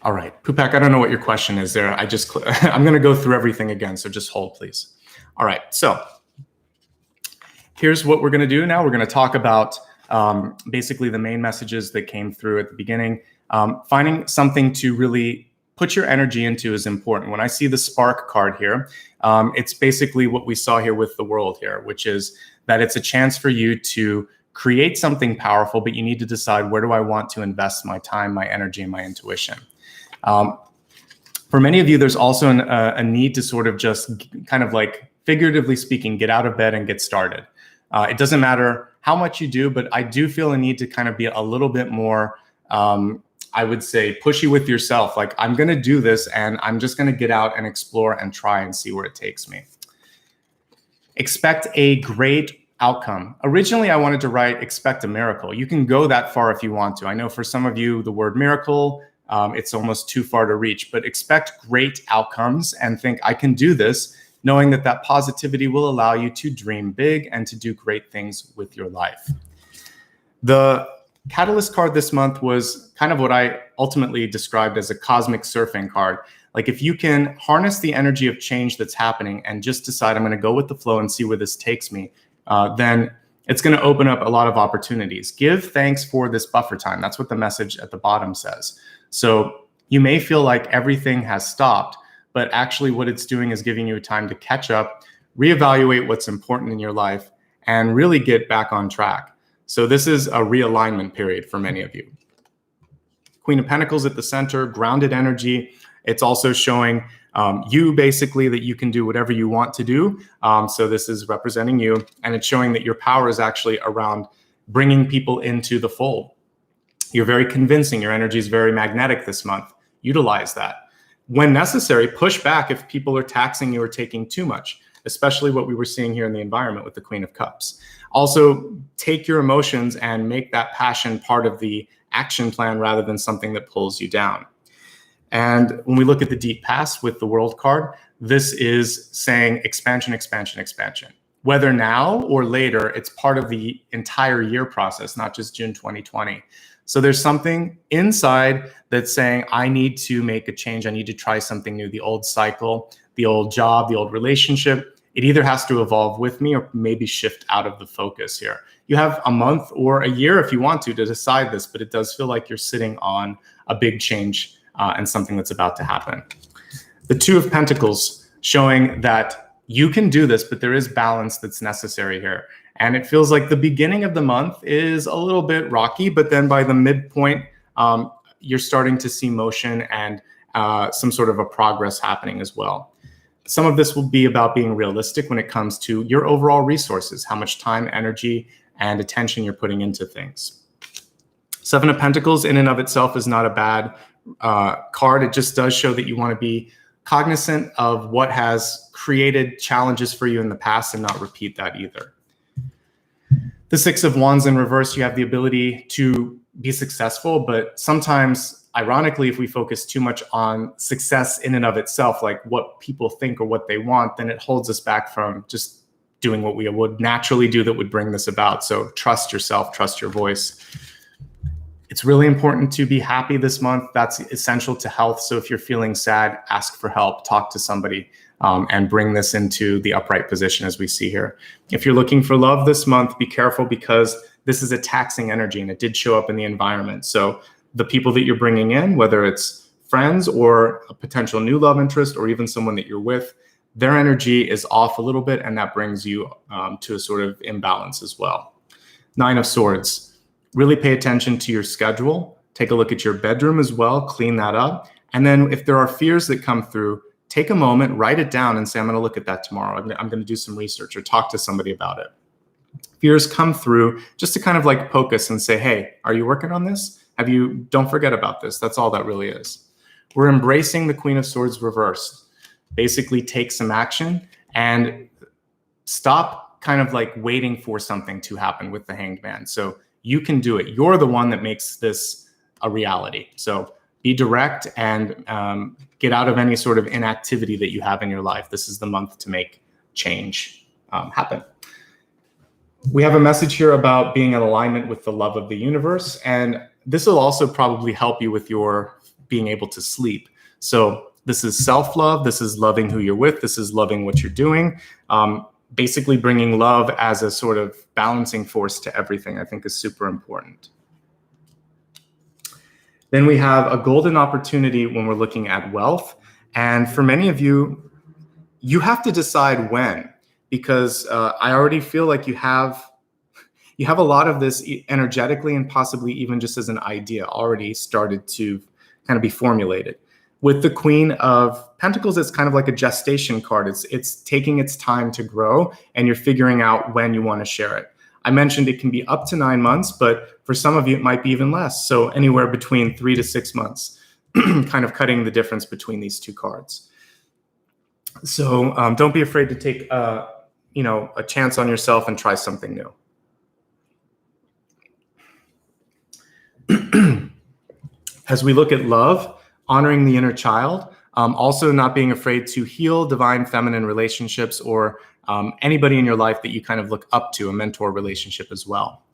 All right, Pupak, I don't know what your question is there. I'm going to go through everything again, so just hold, please. All right, so here's what we're going to do now. We're going to talk about basically the main messages that came through at the beginning. Finding something to really put your energy into is important. When I see the Spark card here, it's basically what we saw here with the World here, which is that it's a chance for you to create something powerful, but you need to decide, where do I want to invest my time, my energy, and my intuition? For many of you, there's also a need to sort of just kind of like, figuratively speaking, get out of bed and get started. It doesn't matter how much you do, but I do feel a need to kind of be a little bit more, I would say, pushy with yourself. Like, I'm going to do this and I'm just going to get out and explore and try and see where it takes me. Expect a great outcome. Originally, I wanted to write expect a miracle. You can go that far if you want to. I know for some of you, the word miracle, it's almost too far to reach, but expect great outcomes and think, I can do this, knowing that that positivity will allow you to dream big and to do great things with your life. The Catalyst card this month was kind of what I ultimately described as a cosmic surfing card. Like, if you can harness the energy of change that's happening and just decide, I'm going to go with the flow and see where this takes me, then it's going to open up a lot of opportunities. Give thanks for this buffer time. That's what the message at the bottom says. So you may feel like everything has stopped, but actually what it's doing is giving you time to catch up, reevaluate what's important in your life, and really get back on track. So this is a realignment period for many of you. Queen of Pentacles at the center, grounded energy. It's also showing you basically that you can do whatever you want to do. So this is representing you, and it's showing that your power is actually around bringing people into the fold. You're very convincing. Your energy is very magnetic this month. Utilize that. When necessary, push back if people are taxing you or taking too much, especially what we were seeing here in the environment with the Queen of Cups. Also, take your emotions and make that passion part of the action plan rather than something that pulls you down. And when we look at the deep past with the World card, this is saying expansion, expansion, expansion. Whether now or later, it's part of the entire year process, not just June 2020. So there's something inside that's saying, I need to make a change. I need to try something new. The old cycle, the old job, the old relationship, it either has to evolve with me or maybe shift out of the focus here. You have a month or a year if you want to decide this, but it does feel like you're sitting on a big change and something that's about to happen. The Two of Pentacles showing that you can do this, but there is balance that's necessary here. And it feels like the beginning of the month is a little bit rocky, but then by the midpoint, you're starting to see motion and some sort of a progress happening as well. Some of this will be about being realistic when it comes to your overall resources, how much time, energy, and attention you're putting into things. Seven of Pentacles in and of itself is not a bad card. It just does show that you want to be cognizant of what has created challenges for you in the past and not repeat that either. The Six of Wands in reverse, you have the ability to be successful, but sometimes, ironically, if we focus too much on success in and of itself, like what people think or what they want, then it holds us back from just doing what we would naturally do that would bring this about. So trust yourself, trust your voice. It's really important to be happy this month. That's essential to health. So if you're feeling sad, ask for help, talk to somebody, and bring this into the upright position as we see here. If you're looking for love this month, be careful because this is a taxing energy and it did show up in the environment. So the people that you're bringing in, whether it's friends or a potential new love interest or even someone that you're with, their energy is off a little bit and that brings you to a sort of imbalance as well. Nine of Swords, really pay attention to your schedule. Take a look at your bedroom as well, clean that up. And then if there are fears that come through, take a moment, write it down and say, I'm going to look at that tomorrow. I'm going to do some research or talk to somebody about it. Fears come through just to kind of like poke us and say, hey, are you working on this? Don't forget about this. That's all that really is. We're embracing the Queen of Swords reversed. Basically take some action and stop kind of like waiting for something to happen with the Hanged Man. So you can do it. You're the one that makes this a reality. So be direct and get out of any sort of inactivity that you have in your life. This is the month to make change happen. We have a message here about being in alignment with the love of the universe. And this will also probably help you with your being able to sleep. So this is self-love. This is loving who you're with. This is loving what you're doing. Basically bringing love as a sort of balancing force to everything, I think is super important. Then we have a golden opportunity when we're looking at wealth. And for many of you, you have to decide when, because I already feel like you have a lot of this energetically and possibly even just as an idea already started to kind of be formulated. With the Queen of Pentacles, it's kind of like a gestation card. It's taking its time to grow and you're figuring out when you want to share it. I mentioned it can be up to 9 months, but for some of you, it might be even less. So anywhere between 3 to 6 months, kind of cutting the difference between these two cards. So don't be afraid to take a chance on yourself and try something new. As we look at love, honoring the inner child, also not being afraid to heal divine feminine relationships or anybody in your life that you kind of look up to, a mentor relationship as well.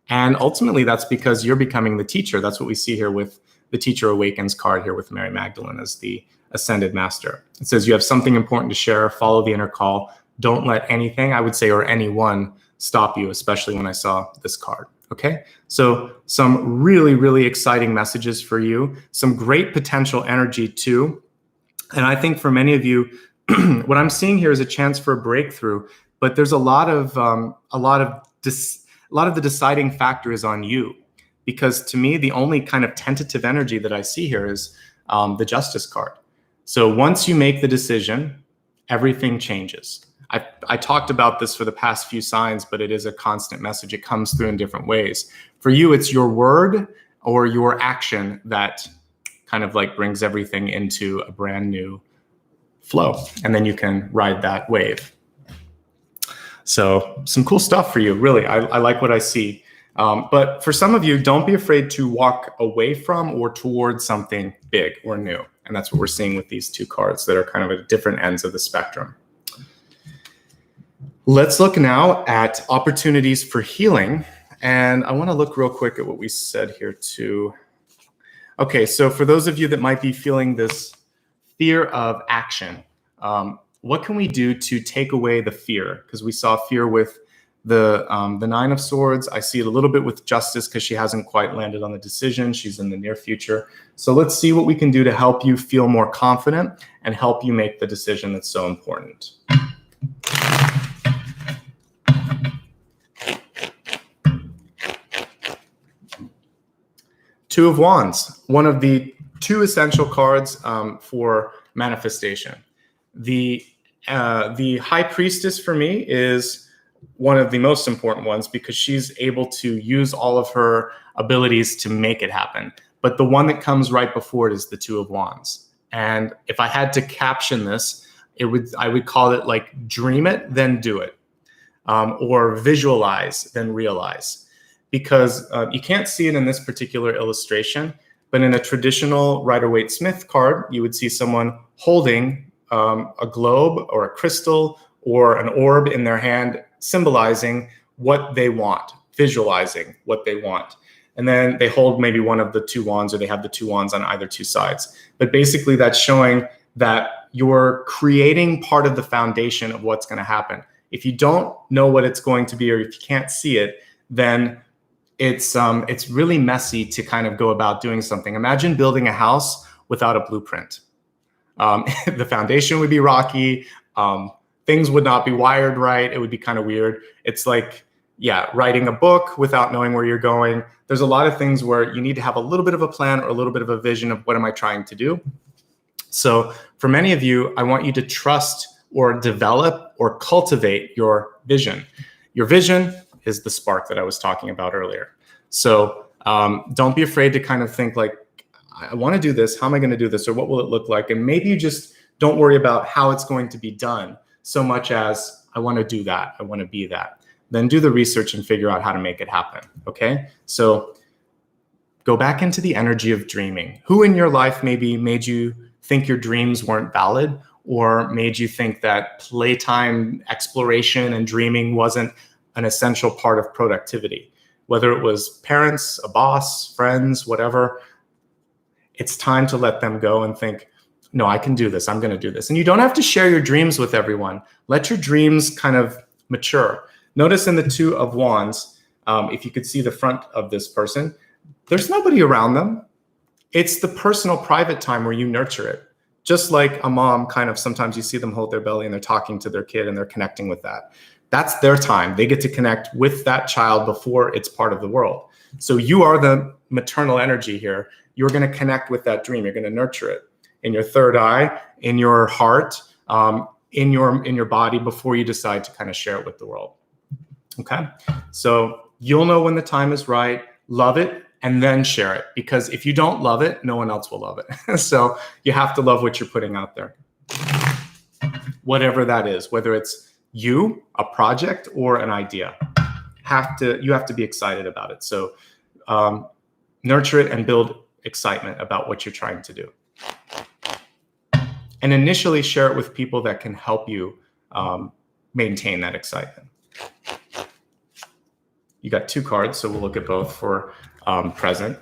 And ultimately, that's because you're becoming the teacher. That's what we see here with the Teacher Awakens card here with Mary Magdalene as the Ascended Master. It says you have something important to share, follow the inner call. Don't let anything, I would say, or anyone stop you, especially when I saw this card. Okay, so some really, really exciting messages for you, some great potential energy too. And I think for many of you, what I'm seeing here is a chance for a breakthrough, but there's a lot of the deciding factor is on you, because to me, the only kind of tentative energy that I see here is the Justice card. So once you make the decision, everything changes. I talked about this for the past few signs, but it is a constant message. It comes through in different ways. For you, it's your word or your action that kind of like brings everything into a brand new flow. And then you can ride that wave. So some cool stuff for you, really. I like what I see. But for some of you, don't be afraid to walk away from or towards something big or new. And that's what we're seeing with these two cards that are kind of at different ends of the spectrum. Let's look now at opportunities for healing And I want to look real quick at what we said here too. Okay, so for those of you that might be feeling this fear of action, what can we do to take away the fear? Because we saw fear with the Nine of Swords. I see it a little bit with Justice because she hasn't quite landed on the decision. She's in the near future. So let's see what we can do to help you feel more confident and help you make the decision that's so important. Two of Wands, one of the two essential cards for manifestation. The High Priestess for me is one of the most important ones because she's able to use all of her abilities to make it happen. But the one that comes right before it is the Two of Wands. And if I had to caption this, I would call it like dream it, then do it, or visualize, then realize. Because you can't see it in this particular illustration, but in a traditional Rider-Waite-Smith card, you would see someone holding a globe or a crystal or an orb in their hand, symbolizing what they want, visualizing what they want. And then they hold maybe one of the two wands, or they have the two wands on either two sides. But basically that's showing that you're creating part of the foundation of what's going to happen. If you don't know what it's going to be, or if you can't see it, then it's really messy to kind of go about doing something. Imagine building a house without a blueprint. The foundation would be rocky. Things would not be wired right. It would be kind of weird. It's like, yeah, writing a book without knowing where you're going. There's a lot of things where you need to have a little bit of a plan or a little bit of a vision of what am I trying to do. So for many of you, I want you to trust or develop or cultivate your vision. Your vision is the spark that I was talking about earlier. So don't be afraid to kind of think like, I want to do this. How am I going to do this? Or what will it look like? And maybe you just don't worry about how it's going to be done so much as I want to do that. I want to be that. Then do the research and figure out how to make it happen. Okay. So go back into the energy of dreaming. Who in your life maybe made you think your dreams weren't valid, or made you think that playtime exploration and dreaming wasn't an essential part of productivity? Whether it was parents, a boss, friends, whatever, it's time to let them go and think, no, I can do this. I'm going to do this. And you don't have to share your dreams with everyone. Let your dreams kind of mature. Notice in the Two of Wands, if you could see the front of this person, there's nobody around them. It's the personal private time where you nurture it. Just like a mom, kind of sometimes you see them hold their belly and they're talking to their kid and they're connecting with that. That's their time. They get to connect with that child before it's part of the world. So you are the maternal energy here. You're going to connect with that dream. You're going to nurture it in your third eye, in your heart, in your body before you decide to kind of share it with the world. Okay. So you'll know when the time is right, love it, and then share it. Because if you don't love it, no one else will love it. So you have to love what you're putting out there. Whatever that is, whether it's you, a project, or an idea, you have to be excited about it. So nurture it and build excitement about what you're trying to do. And initially share it with people that can help you maintain that excitement. You got two cards, so we'll look at both for present.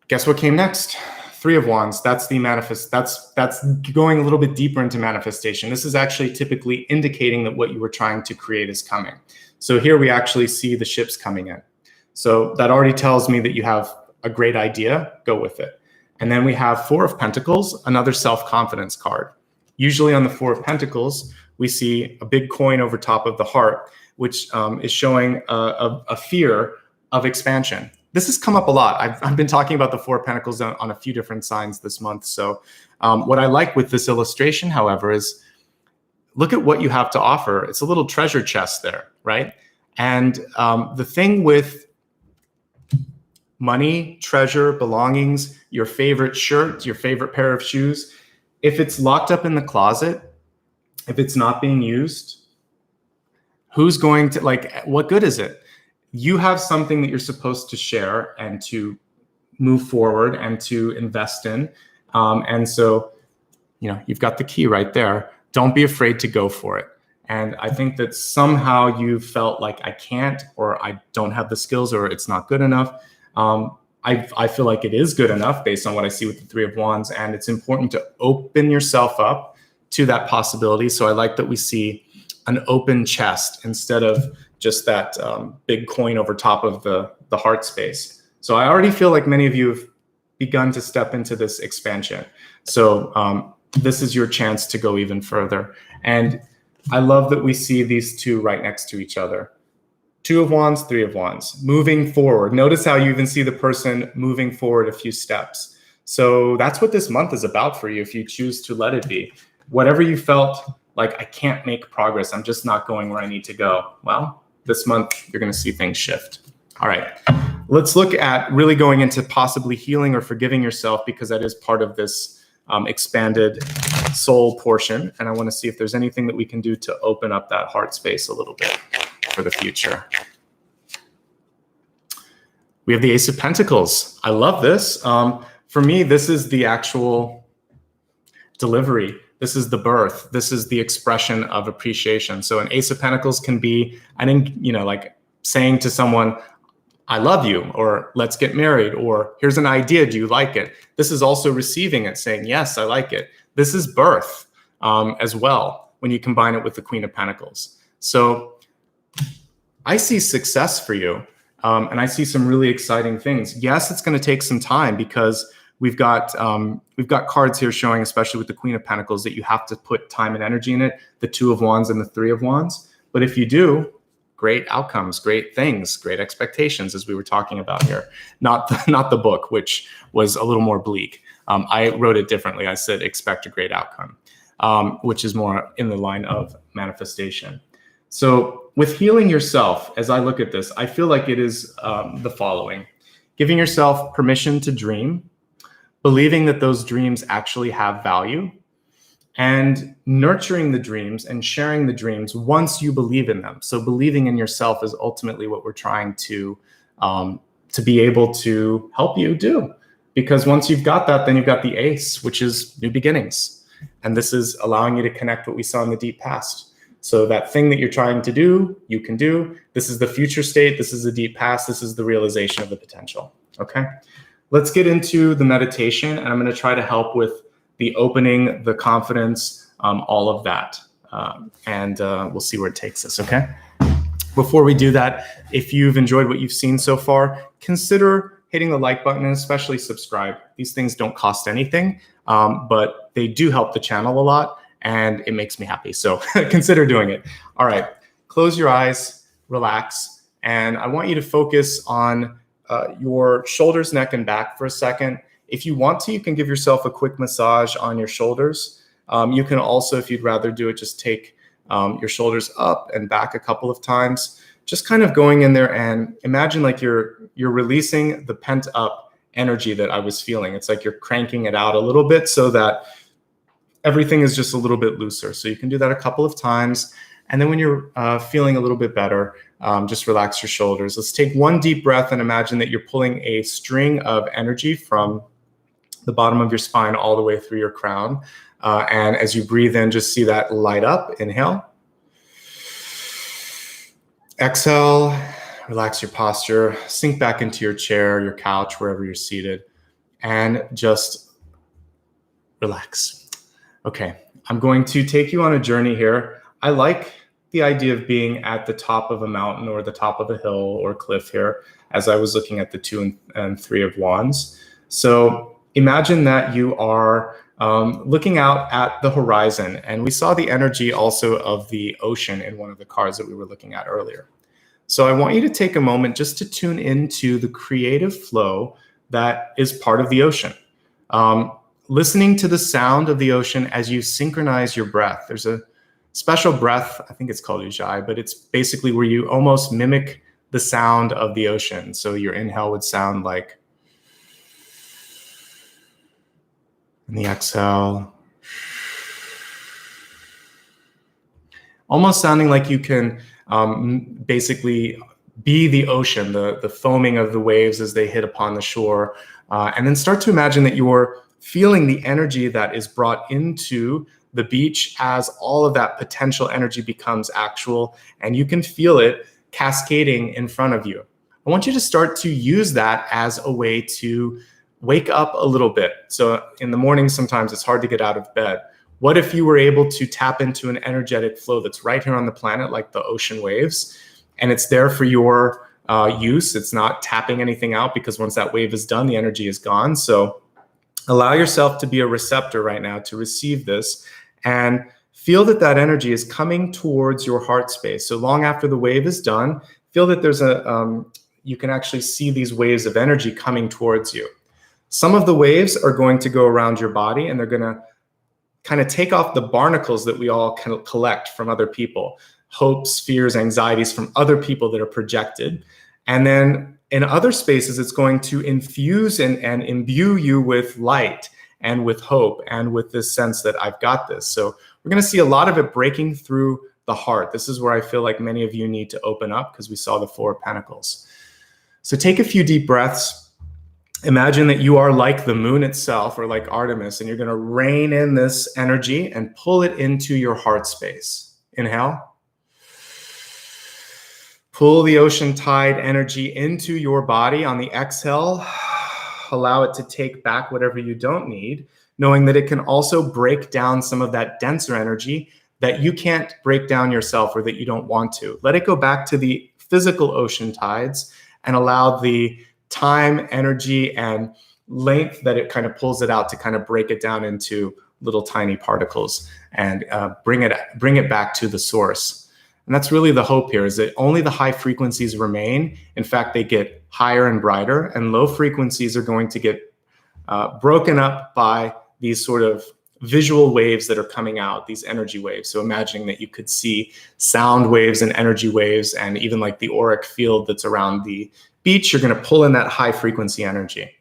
Guess what came next? Three of Wands. That's the manifest. That's going a little bit deeper into manifestation. This is actually typically indicating that what you were trying to create is coming. So here we actually see the ships coming in. So that already tells me that you have a great idea. Go with it. And then we have Four of Pentacles, another self-confidence card. Usually on the Four of Pentacles, we see a big coin over top of the heart, which is showing a fear of expansion. This has come up a lot. I've been talking about the Four of Pentacles on a few different signs this month. So what I like with this illustration, however, is look at what you have to offer. It's a little treasure chest there, right? And the thing with money, treasure, belongings, your favorite shirt, your favorite pair of shoes, if it's locked up in the closet, if it's not being used, who's going to, what good is it? You have something that you're supposed to share and to move forward and to invest in. And so, you've got the key right there. Don't be afraid to go for it. And I think that somehow you felt like I can't, or I don't have the skills, or it's not good enough. I feel like it is good enough based on what I see with the Three of Wands, and it's important to open yourself up to that possibility. So I like that we see an open chest instead of just that big coin over top of the heart space. So I already feel like many of you have begun to step into this expansion. So this is your chance to go even further. And I love that we see these two right next to each other. Two of Wands, Three of Wands, moving forward. Notice how you even see the person moving forward a few steps. So that's what this month is about for you if you choose to let it be. Whatever you felt like, I can't make progress, I'm just not going where I need to go. Well, this month you're going to see things shift. All right, let's look at really going into possibly healing or forgiving yourself, because that is part of this expanded soul portion. And I want to see if there's anything that we can do to open up that heart space a little bit for the future. We have the Ace of Pentacles. I love this. For me, this is the actual delivery. This is the birth. This is the expression of appreciation. So an Ace of Pentacles can be, like saying to someone, I love you, or let's get married, or here's an idea, do you like it? This is also receiving it, saying, yes, I like it. This is birth as well, when you combine it with the Queen of Pentacles. So I see success for you, and I see some really exciting things. Yes, it's going to take some time, because we've got cards here showing, especially with the Queen of Pentacles, that you have to put time and energy in it, the Two of Wands and the Three of Wands. But if you do, great outcomes, great things, great expectations, as we were talking about here. Not the book, which was a little more bleak. I wrote it differently. I said, expect a great outcome, which is more in the line of manifestation. So with healing yourself, as I look at this, I feel like it is the following: giving yourself permission to dream, believing that those dreams actually have value, and nurturing the dreams and sharing the dreams once you believe in them. So believing in yourself is ultimately what we're trying to be able to help you do. Because once you've got that, then you've got the Ace, which is new beginnings. And this is allowing you to connect what we saw in the deep past. So that thing that you're trying to do, you can do. This is the future state. This is the deep past. This is the realization of the potential. Okay, let's get into the meditation. And I'm going to try to help with the opening, the confidence, all of that. And we'll see where it takes us, okay? Before we do that, if you've enjoyed what you've seen so far, consider hitting the like button, and especially subscribe. These things don't cost anything, but they do help the channel a lot, and it makes me happy. So consider doing it. All right, close your eyes, relax, and I want you to focus on your shoulders, neck, and back for a second. If you want to, you can give yourself a quick massage on your shoulders. You can also, if you'd rather do it, just take your shoulders up and back a couple of times. Just kind of going in there and imagine like you're releasing the pent up energy that I was feeling. It's like you're cranking it out a little bit so that everything is just a little bit looser. So you can do that a couple of times. And then when you're feeling a little bit better, just relax your shoulders. Let's take one deep breath and imagine that you're pulling a string of energy from the bottom of your spine all the way through your crown. And as you breathe in, just see that light up. Inhale. Exhale, relax your posture, sink back into your chair, your couch, wherever you're seated, and just relax. Okay, I'm going to take you on a journey here. I like the idea of being at the top of a mountain or the top of a hill or cliff here, as I was looking at the Two and Three of Wands. So imagine that you are looking out at the horizon, and we saw the energy also of the ocean in one of the cards that we were looking at earlier. So I want you to take a moment just to tune into the creative flow that is part of the ocean. Listening to the sound of the ocean as you synchronize your breath. There's a special breath, I think it's called ujjayi, but it's basically where you almost mimic the sound of the ocean. So your inhale would sound like, and the exhale, almost sounding like you can basically be the ocean, the foaming of the waves as they hit upon the shore. And then start to imagine that you're feeling the energy that is brought into the beach as all of that potential energy becomes actual, and you can feel it cascading in front of you. I want you to start to use that as a way to wake up a little bit. So in the morning, sometimes it's hard to get out of bed. What if you were able to tap into an energetic flow that's right here on the planet, like the ocean waves, and it's there for your use? It's not tapping anything out, because once that wave is done, the energy is gone. So allow yourself to be a receptor right now to receive this, and feel that that energy is coming towards your heart space. So long after the wave is done, feel that there's you can actually see these waves of energy coming towards you. Some of the waves are going to go around your body, and they're going to kind of take off the barnacles that we all collect from other people, hopes, fears, anxieties from other people that are projected. And then in other spaces, it's going to infuse and imbue you with light and with hope and with this sense that I've got this. So we're going to see a lot of it breaking through the heart. This is where I feel like many of you need to open up, because we saw the Four of Pentacles. So take a few deep breaths. Imagine that you are like the moon itself, or like Artemis, and you're going to rein in this energy and pull it into your heart space. Inhale. Pull the ocean tide energy into your body. On the exhale, allow it to take back whatever you don't need, knowing that it can also break down some of that denser energy that you can't break down yourself, or that you don't want to. Let it go back to the physical ocean tides, and allow the time, energy, and length that it kind of pulls it out to kind of break it down into little tiny particles, and bring it back to the source. And that's really the hope here, is that only the high frequencies remain. In fact, they get higher and brighter, and low frequencies are going to get broken up by these sort of visual waves that are coming out, these energy waves. So imagining that you could see sound waves and energy waves, and even like the auric field that's around the beach, you're going to pull in that high frequency energy.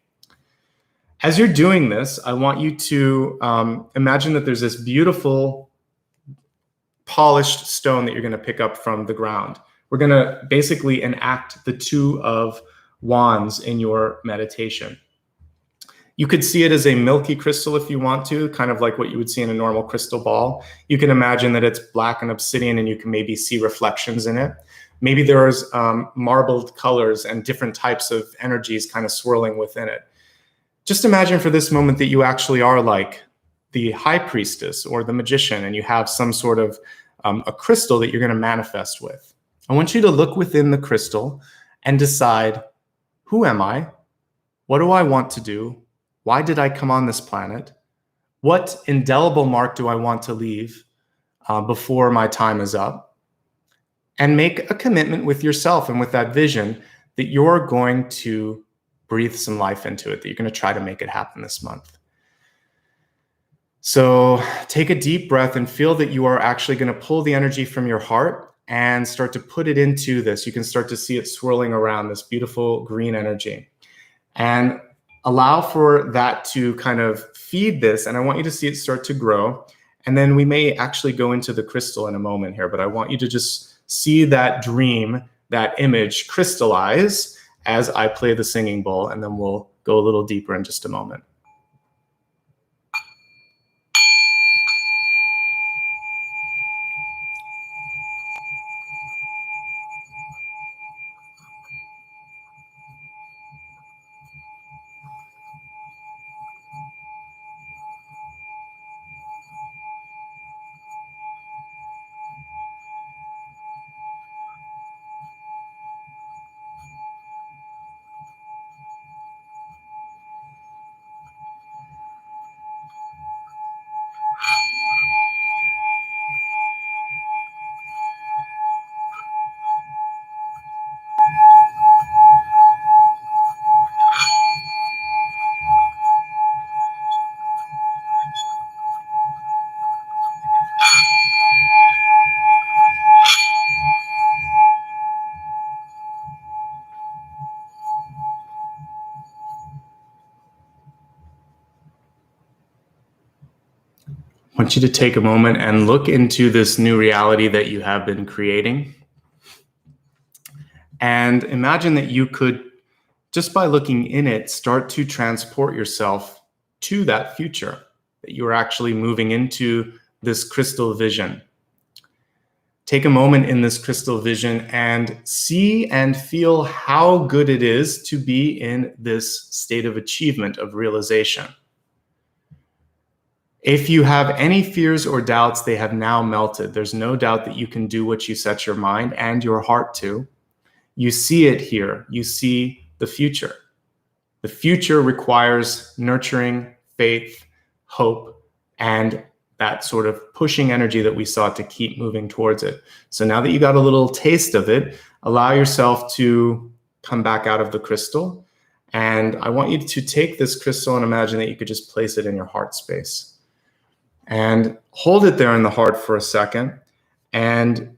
As you're doing this, I want you to imagine that there's this beautiful polished stone that you're going to pick up from the ground. We're going to basically enact the Two of Wands in your meditation. You could see it as a milky crystal if you want to, kind of like what you would see in a normal crystal ball. You can imagine that it's black and obsidian, and you can maybe see reflections in it. Maybe there's marbled colors and different types of energies kind of swirling within it. Just imagine for this moment that you actually are like the high priestess or the magician, and you have some sort of a crystal that you're going to manifest with. I want you to look within the crystal and decide, who am I? What do I want to do? Why did I come on this planet? What indelible mark do I want to leave before my time is up? And make a commitment with yourself and with that vision that you're going to breathe some life into it, that you're going to try to make it happen this month. So take a deep breath and feel that you are actually going to pull the energy from your heart and start to put it into this. You can start to see it swirling around, this beautiful green energy. And allow for that to kind of feed this. And I want you to see it start to grow. And then we may actually go into the crystal in a moment here, but I want you to just see that dream, that image crystallize as I play the singing bowl, and then we'll go a little deeper in just a moment. I want you to take a moment and look into this new reality that you have been creating. And imagine that you could, just by looking in it, start to transport yourself to that future, that you are actually moving into this crystal vision. Take a moment in this crystal vision and see and feel how good it is to be in this state of achievement, of realization. If you have any fears or doubts, they have now melted. There's no doubt that you can do what you set your mind and your heart to. You see it here. You see the future. The future requires nurturing, faith, hope, and that sort of pushing energy that we sought to keep moving towards it. So now that you got a little taste of it, allow yourself to come back out of the crystal. And I want you to take this crystal and imagine that you could just place it in your heart space. And hold it there in the heart for a second and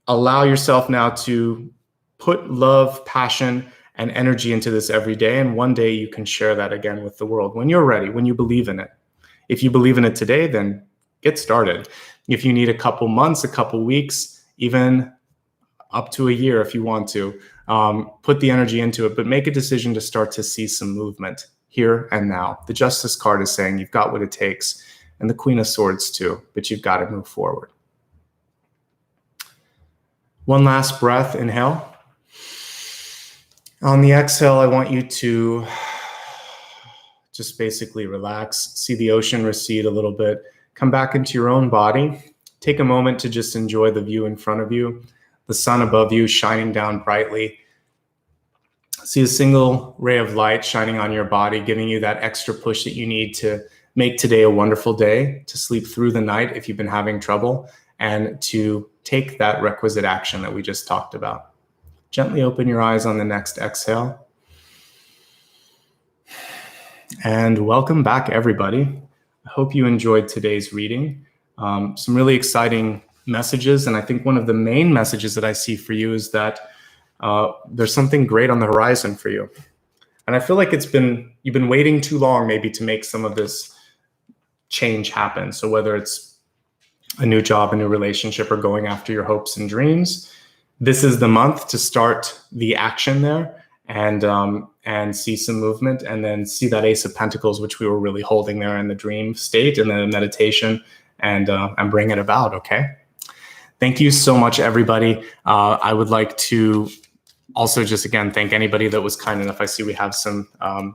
allow yourself now to put love, passion, and energy into this every day. And one day you can share that again with the world when you're ready, when you believe in it. If you believe in it today, then get started. If you need a couple months, a couple weeks, even up to a year if you want to, put the energy into it, but make a decision to start to see some movement here and now. The Justice card is saying you've got what it takes. And the Queen of Swords too, but you've got to move forward. One last breath, inhale. On the exhale, I want you to just basically relax, see the ocean recede a little bit, come back into your own body, take a moment to just enjoy the view in front of you, the sun above you shining down brightly. See a single ray of light shining on your body, giving you that extra push that you need to make today a wonderful day, to sleep through the night if you've been having trouble, and to take that requisite action that we just talked about. Gently open your eyes on the next exhale. And welcome back, everybody. I hope you enjoyed today's reading. Some really exciting messages, and I think one of the main messages that I see for you is that there's something great on the horizon for you. And I feel like you've been waiting too long maybe to make some of this change happen. So whether it's a new job, a new relationship, or going after your hopes and dreams, this is the month to start the action there and see some movement, and then see that Ace of Pentacles, which we were really holding there in the dream state and then in meditation, and bring it about. Okay. Thank you so much, everybody. I would like to also just again thank anybody that was kind enough. I see we have some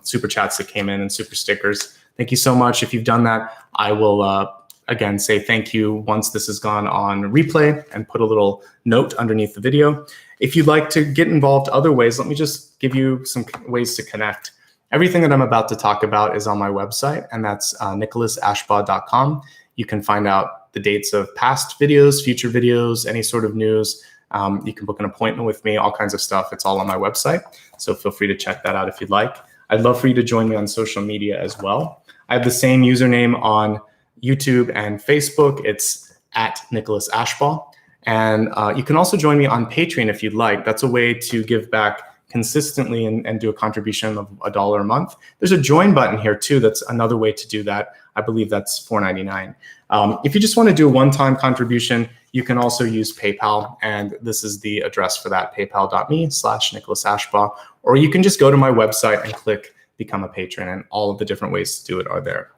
super chats that came in and super stickers. Thank you so much. If you've done that, I will again say thank you once this has gone on replay, and put a little note underneath the video. If you'd like to get involved other ways, let me just give you some ways to connect. Everything that I'm about to talk about is on my website, and that's nicholasashbaugh.com. You can find out the dates of past videos, future videos, any sort of news. You can book an appointment with me, all kinds of stuff. It's all on my website. So feel free to check that out if you'd like. I'd love for you to join me on social media as well. I have the same username on YouTube and Facebook. It's at Nicholas Ashbaugh. And you can also join me on Patreon if you'd like. That's a way to give back consistently and do a contribution of $1 a month. There's a join button here too. That's another way to do that. I believe that's $4.99. If you just want to do a one-time contribution, you can also use PayPal, and this is the address for that, paypal.me/Nicholas Ashbaugh, or you can just go to my website and click Become a Patron, and all of the different ways to do it are there.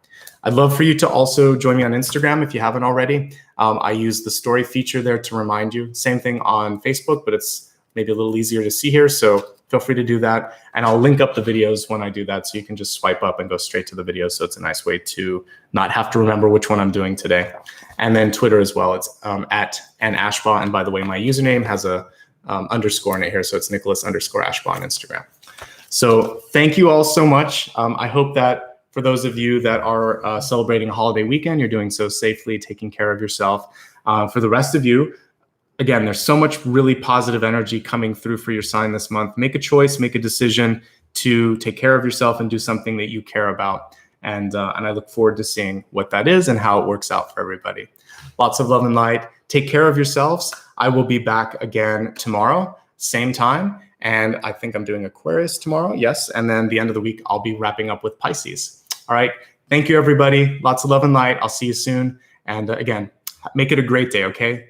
I'd love for you to also join me on Instagram if you haven't already. I use the story feature there to remind you. Same thing on Facebook, but it's maybe a little easier to see here, so feel free to do that. And I'll link up the videos when I do that, so you can just swipe up and go straight to the video. So it's a nice way to not have to remember which one I'm doing today. And then Twitter as well. It's at @Ashbaugh. And by the way, my username has a underscore in it here. So it's Nicholas_Ashbaugh on Instagram. So thank you all so much. I hope that for those of you that are celebrating a holiday weekend, you're doing so safely, taking care of yourself. For the rest of you, again, there's so much really positive energy coming through for your sign this month. Make a choice, make a decision to take care of yourself and do something that you care about. And I look forward to seeing what that is and how it works out for everybody. Lots of love and light. Take care of yourselves. I will be back again tomorrow, same time. And I think I'm doing Aquarius tomorrow. Yes. And then the end of the week, I'll be wrapping up with Pisces. All right. Thank you, everybody. Lots of love and light. I'll see you soon. And again, make it a great day. Okay.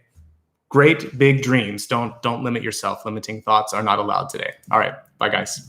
Great big dreams. Don't limit yourself. Limiting thoughts are not allowed today. All right. Bye, guys.